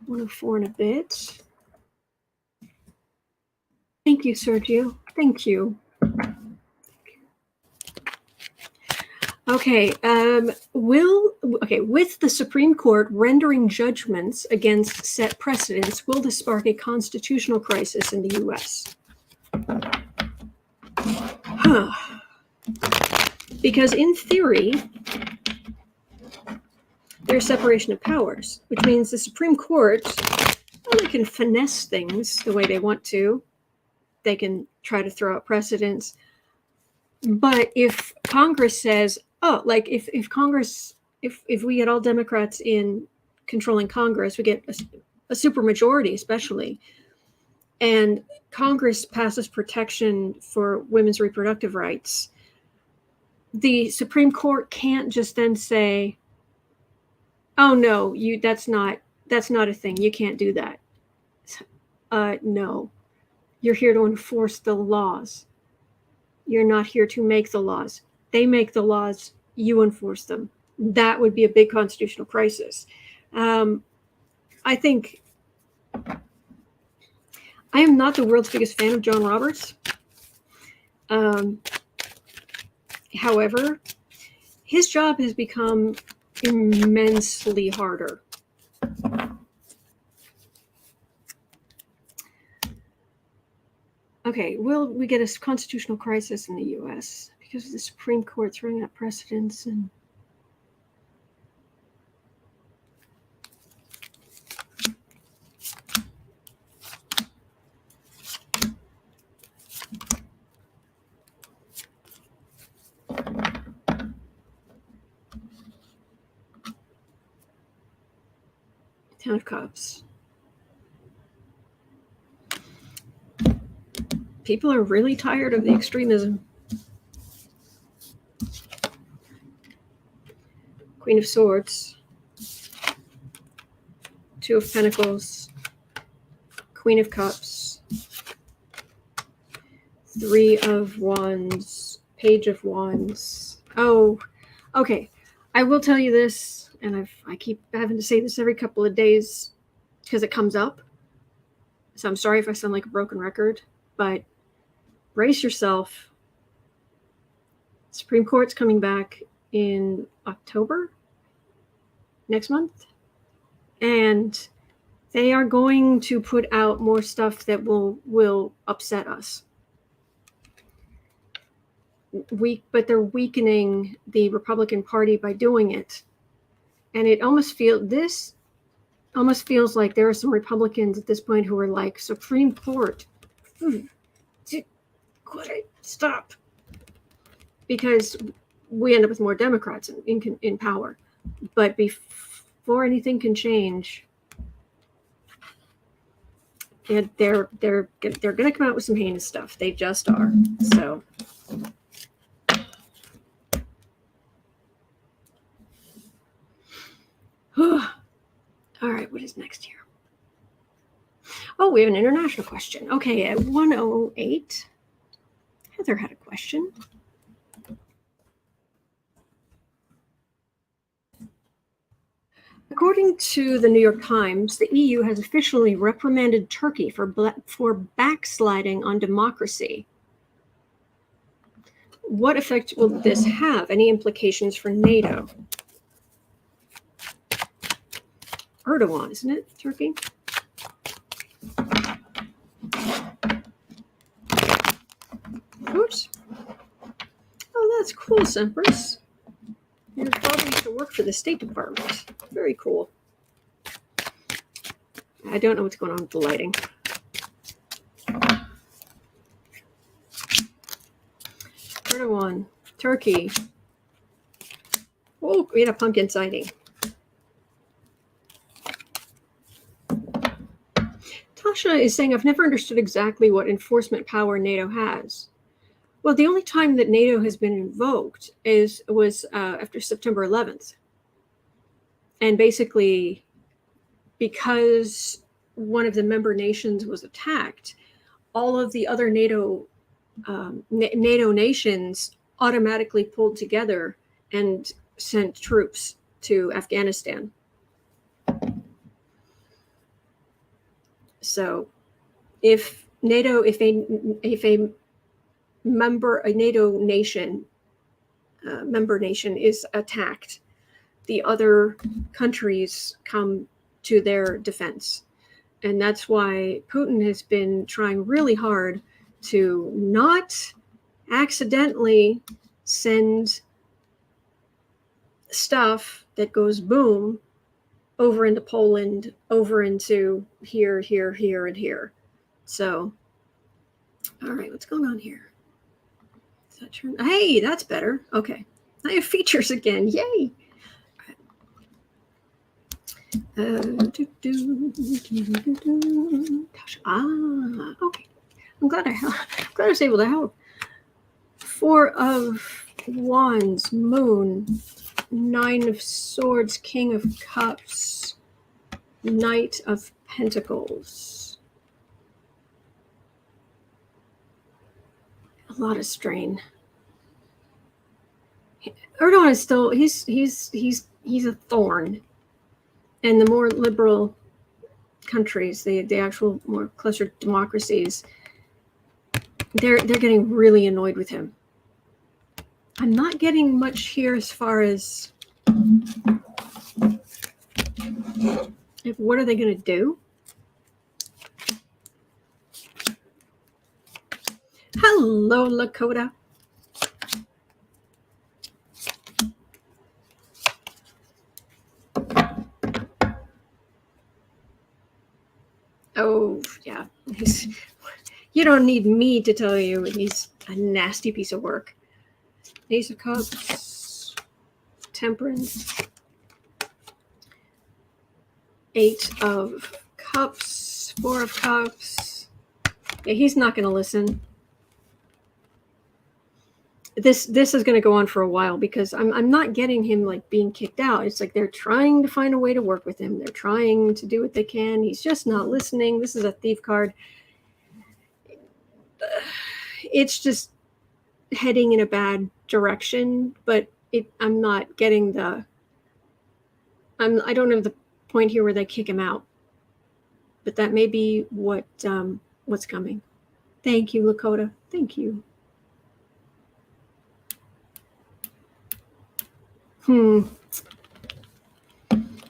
104 and a bit. Thank you, Sergio. Thank you. Okay. With the Supreme Court rendering judgments against set precedents, will this spark a constitutional crisis in the U.S.? Because in theory, there's separation of powers, which means the Supreme Court, well, they can finesse things the way they want to. They can try to throw out precedents. But if Congress says, if we get all Democrats in controlling Congress, we get a supermajority, especially, and Congress passes protection for women's reproductive rights, the Supreme Court can't just then say, "Oh no, that's not a thing. You can't do that." No, you're here to enforce the laws. You're not here to make the laws. They make the laws. You enforce them. That would be a big constitutional crisis. I think I am not the world's biggest fan of John Roberts. However, his job has become immensely harder. Okay, will we get a constitutional crisis in the U.S. because of the Supreme Court throwing out precedents and town of cops? People are really tired of the extremism. Queen of Swords, Two of Pentacles, Queen of Cups, Three of Wands, Page of Wands. Oh, okay. I will tell you this, and I keep having to say this every couple of days because it comes up. So I'm sorry if I sound like a broken record, but brace yourself. Supreme Court's coming back in October, next month, and they are going to put out more stuff that will upset us. But they're weakening the Republican Party by doing it, and it almost feels like there are some Republicans at this point who are like, Supreme Court, stop, because we end up with more Democrats in power. But before anything can change, they're going to come out with some heinous stuff. They just are. So. All right, what is next here? Oh, we have an international question. Okay, at 1:08, Heather had a question. According to the New York Times, the EU has officially reprimanded Turkey for backsliding on democracy. What effect will this have? Any implications for NATO? Erdogan, isn't it? Turkey? Oops. Oh, that's cool, Semprus. Your father used to work for the State Department. Very cool. I don't know what's going on with the lighting. Erdogan, Turkey. Oh, we had a pumpkin sighting. Tasha is saying, I've never understood exactly what enforcement power NATO has. Well, the only time that NATO has been invoked was after September 11th. And basically, because one of the member nations was attacked, all of the other NATO nations automatically pulled together and sent troops to Afghanistan. So if a NATO nation, member nation is attacked, the other countries come to their defense. And that's why Putin has been trying really hard to not accidentally send stuff that goes boom over into Poland, over into here, and here. So, all right, what's going on here? Is that turn? Hey, that's better. Okay, I have features again. Yay! Okay. I'm glad I was able to help. Four of Wands, Moon, Nine of Swords, King of Cups, Knight of Pentacles. A lot of strain. Erdogan is still he's a thorn. And the more liberal countries, the actual more closer democracies, they're getting really annoyed with him. I'm not getting much here as far as what are they going to do? Hello, Lakota. Oh, yeah. You don't need me to tell you he's a nasty piece of work. Ace of Cups, Temperance, Eight of Cups, Four of Cups. Yeah, he's not going to listen. This is going to go on for a while because I'm not getting him like being kicked out. It's like they're trying to find a way to work with him. They're trying to do what they can. He's just not listening. This is a thief card. It's just heading in a bad direction, but I'm not getting the. I don't have the point here where they kick him out, but that may be what's coming. Thank you, Lakota. Thank you.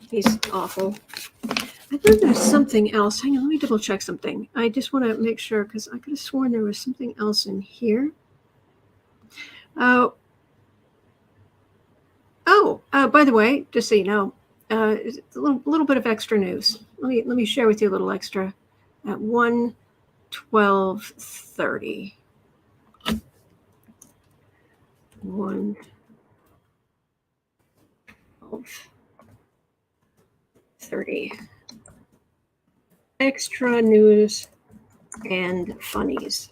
He's awful. I think there's something else. Hang on, let me double check something. I just want to make sure because I could have sworn there was something else in here. By the way, just so you know, a little bit of extra news. Let me share with you a little extra at 1:12:30. 1:12:30. Extra news and funnies.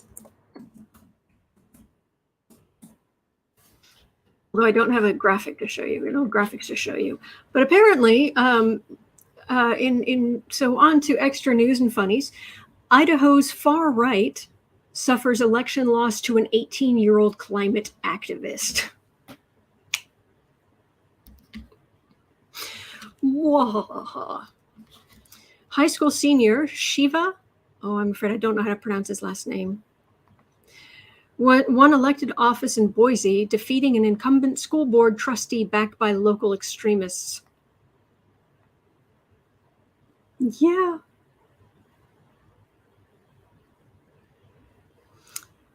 Although I don't have a graphic to show you, no graphics to show you. But apparently, so on to extra news and funnies. Idaho's far right suffers election loss to an 18-year-old climate activist. Whoa. High school senior Shiva, I'm afraid I don't know how to pronounce his last name, won elected office in Boise, defeating an incumbent school board trustee backed by local extremists. Yeah.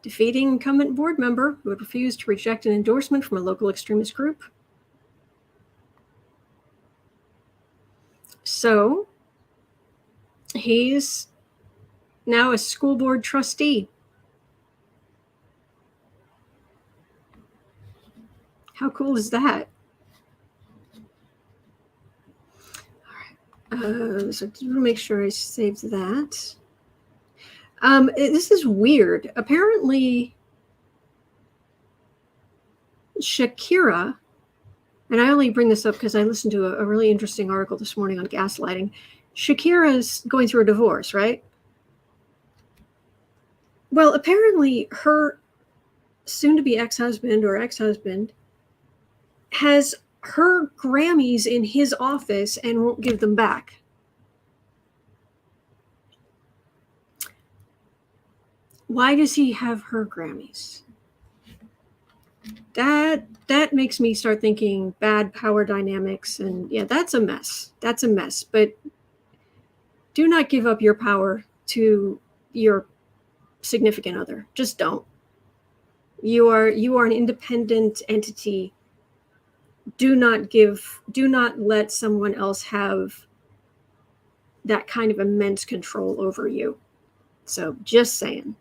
Defeating incumbent board member who had refused to reject an endorsement from a local extremist group. So he's now a school board trustee. How cool is that? All right. So I want to make sure I saved that. This is weird. Apparently, Shakira, and I only bring this up because I listened to a really interesting article this morning on gaslighting. Shakira's going through a divorce, right? Well, apparently her soon-to-be ex-husband or ex-husband has her Grammys in his office and won't give them back. Why does he have her Grammys? That makes me start thinking bad power dynamics, and yeah, that's a mess. That's a mess. But do not give up your power to your significant other. Just don't. You are an independent entity. Do not let someone else have that kind of immense control over you. So just saying.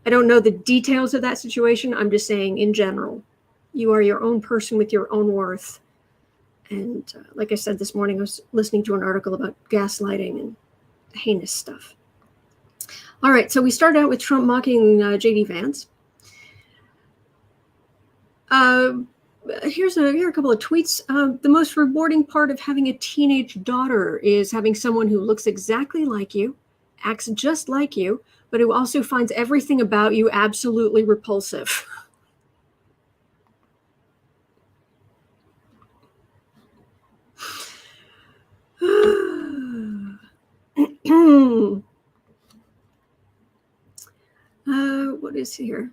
I don't know the details of that situation. I'm just saying in general, you are your own person with your own worth. And like I said this morning, I was listening to an article about gaslighting and heinous stuff. All right, so we start out with Trump mocking J.D. Vance. Here are a couple of tweets. The most rewarding part of having a teenage daughter is having someone who looks exactly like you, acts just like you, but who also finds everything about you absolutely repulsive. What is here?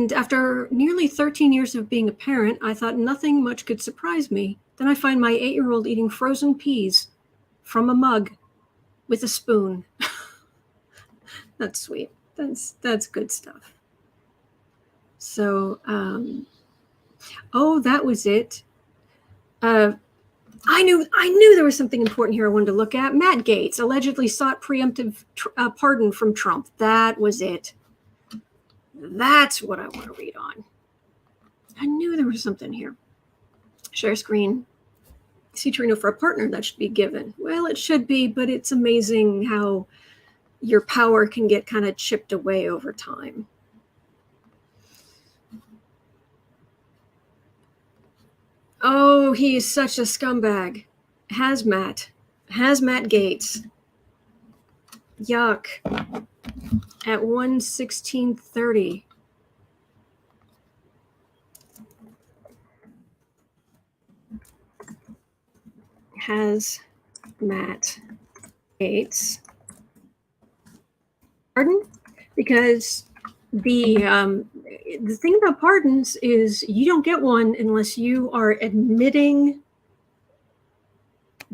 And after nearly 13 years of being a parent, I thought nothing much could surprise me. Then I find my 8-year-old eating frozen peas from a mug with a spoon. That's sweet. That's good stuff. So, oh, that was it. I knew there was something important here I wanted to look at. Matt Gaetz allegedly sought preemptive pardon from Trump. That was it. That's what I want to read on. I knew there was something here. Share screen. See Torino for a partner, that should be given. Well, it should be, but it's amazing how your power can get kind of chipped away over time. Oh, he is such a scumbag. Haz-Matt Gaetz. Yuck. At 1:16:30. Haz-Matt Gaetz. Pardon? Because the thing about pardons is you don't get one unless you are admitting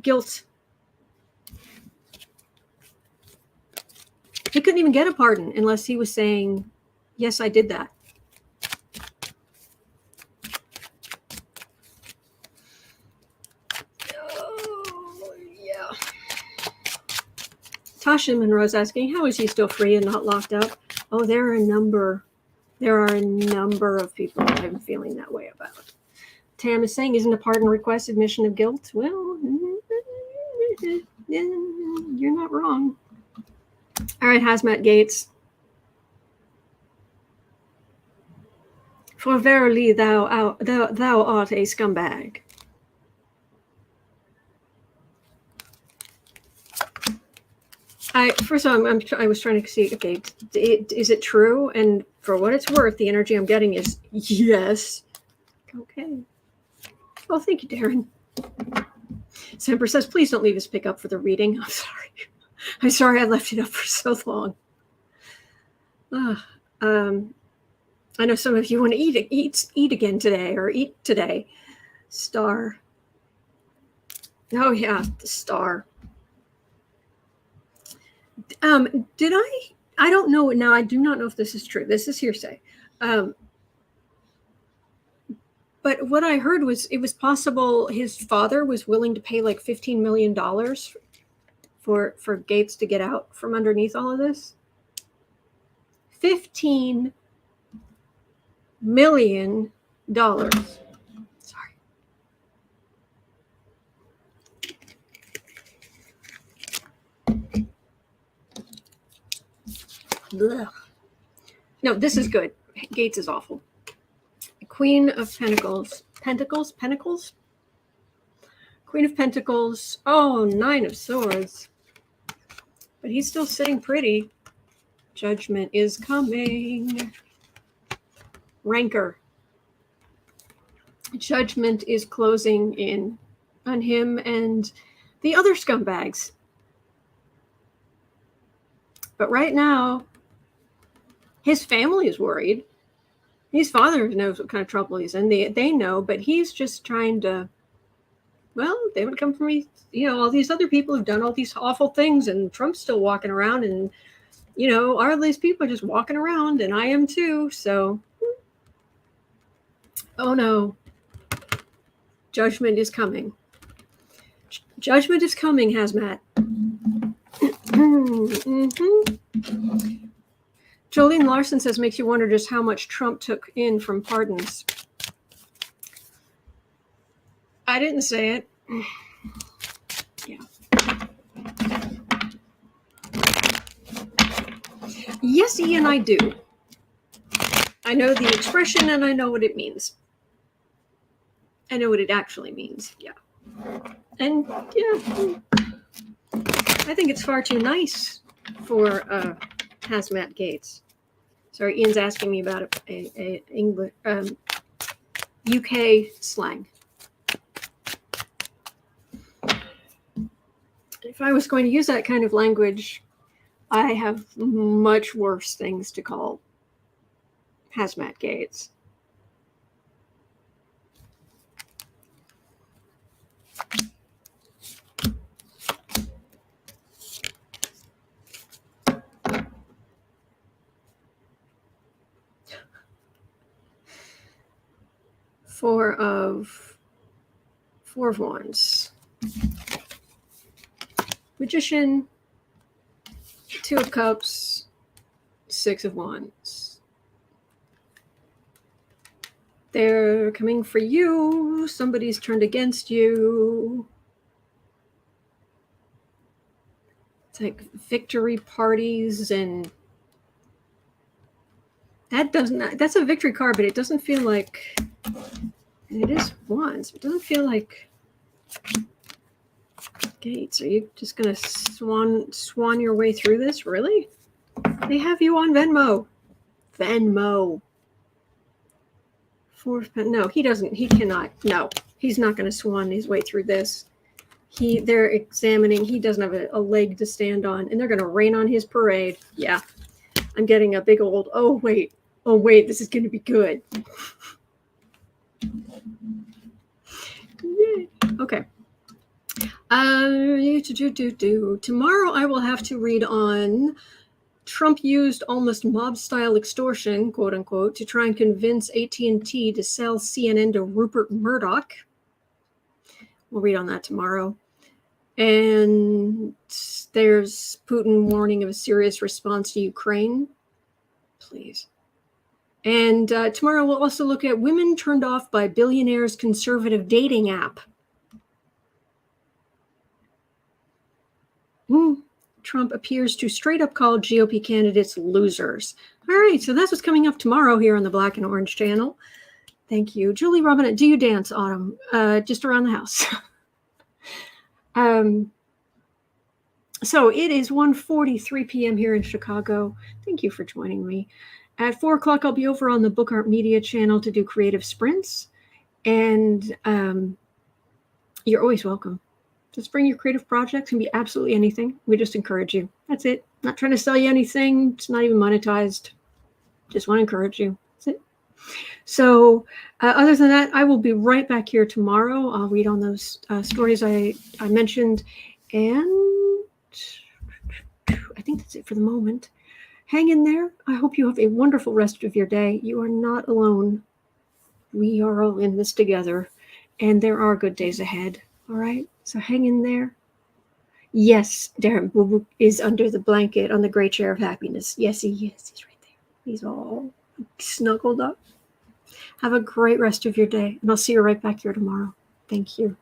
guilt. He couldn't even get a pardon unless he was saying, yes, I did that. Oh, yeah. Tasha Monroe's asking, how is he still free and not locked up? Oh, there are a number of people that I'm feeling that way about. Tam is saying, isn't a pardon request admission of guilt? Well, you're not wrong. All right, Haz-Matt Gaetz. For verily thou art a scumbag. First of all, I was trying to see, okay, is it true? And for what it's worth, the energy I'm getting is yes. Okay. Well, thank you, Darren. Semper says, please don't leave his pick up for the reading. I'm sorry. I'm sorry I left it up for so long. I know some of you want to eat again today, or eat today. Star. Oh yeah, the star. Did I don't know now. I do not know if this is true. This is hearsay. But what I heard was it was possible his father was willing to pay like $15 million for Gaetz to get out from underneath all of this. $15 million. Sorry. Ugh. No, this is good. Gaetz is awful. Queen of Pentacles. Pentacles? Queen of Pentacles. Oh, 9 of Swords. But he's still sitting pretty. Judgment is coming. Rancor. Judgment is closing in on him and the other scumbags. But right now, his family is worried. His father knows what kind of trouble he's in. They know, but he's just trying to, well, they would come from me. You know, all these other people have done all these awful things, and Trump's still walking around, and, you know, all these people are just walking around, and I am too. So, oh no. Judgment is coming. Judgment is coming, Haz-Matt. Mm-hmm. Jolene Larson says, makes you wonder just how much Trump took in from pardons. I didn't say it. Yeah. Yes, Ian, I do. I know the expression and I know what it means. I know what it actually means. Yeah. And yeah, I think it's far too nice for Haz-Matt Gaetz. Sorry, Ian's asking me about a English UK slang. If I was going to use that kind of language, I have much worse things to call Haz-Matt Gaetz. Four of Wands. Magician, Two of Cups, Six of Wands. They're coming for you. Somebody's turned against you. It's like victory parties, and that's a victory card, but it doesn't feel like, it is Wands. It doesn't feel like Gates. Are you just going to swan your way through this? Really? They have you on Venmo. No, he doesn't. He cannot. No, he's not going to swan his way through this. They're examining. He doesn't have a leg to stand on, and they're going to rain on his parade. Yeah. I'm getting a big old, oh, wait, this is going to be good. Yay. Okay. Tomorrow I will have to read on Trump used almost mob-style extortion, quote unquote, to try and convince AT&T to sell CNN to Rupert Murdoch. We'll read on that tomorrow. And there's Putin warning of a serious response to Ukraine. Please. And tomorrow we'll also look at women turned off by billionaire's conservative dating app. Trump appears to straight up call GOP candidates losers. All right, so that's what's coming up tomorrow here on the Black and Orange channel. Thank you. Julie Robinette, do you dance, Autumn? Just around the house. So it is 1:43 p.m. here in Chicago. Thank you for joining me. At 4 o'clock, I'll be over on the Book Art Media channel to do creative sprints. And you're always welcome. Just bring your creative projects. It can be absolutely anything. We just encourage you. That's it. Not trying to sell you anything. It's not even monetized. Just want to encourage you. That's it. So other than that, I will be right back here tomorrow. I'll read on those stories I mentioned. And I think that's it for the moment. Hang in there. I hope you have a wonderful rest of your day. You are not alone. We are all in this together. And there are good days ahead. All right? So hang in there. Yes, Darren Boo Boo is under the blanket on the gray chair of happiness. Yes, he is. He's right there. He's all snuggled up. Have a great rest of your day. And I'll see you right back here tomorrow. Thank you.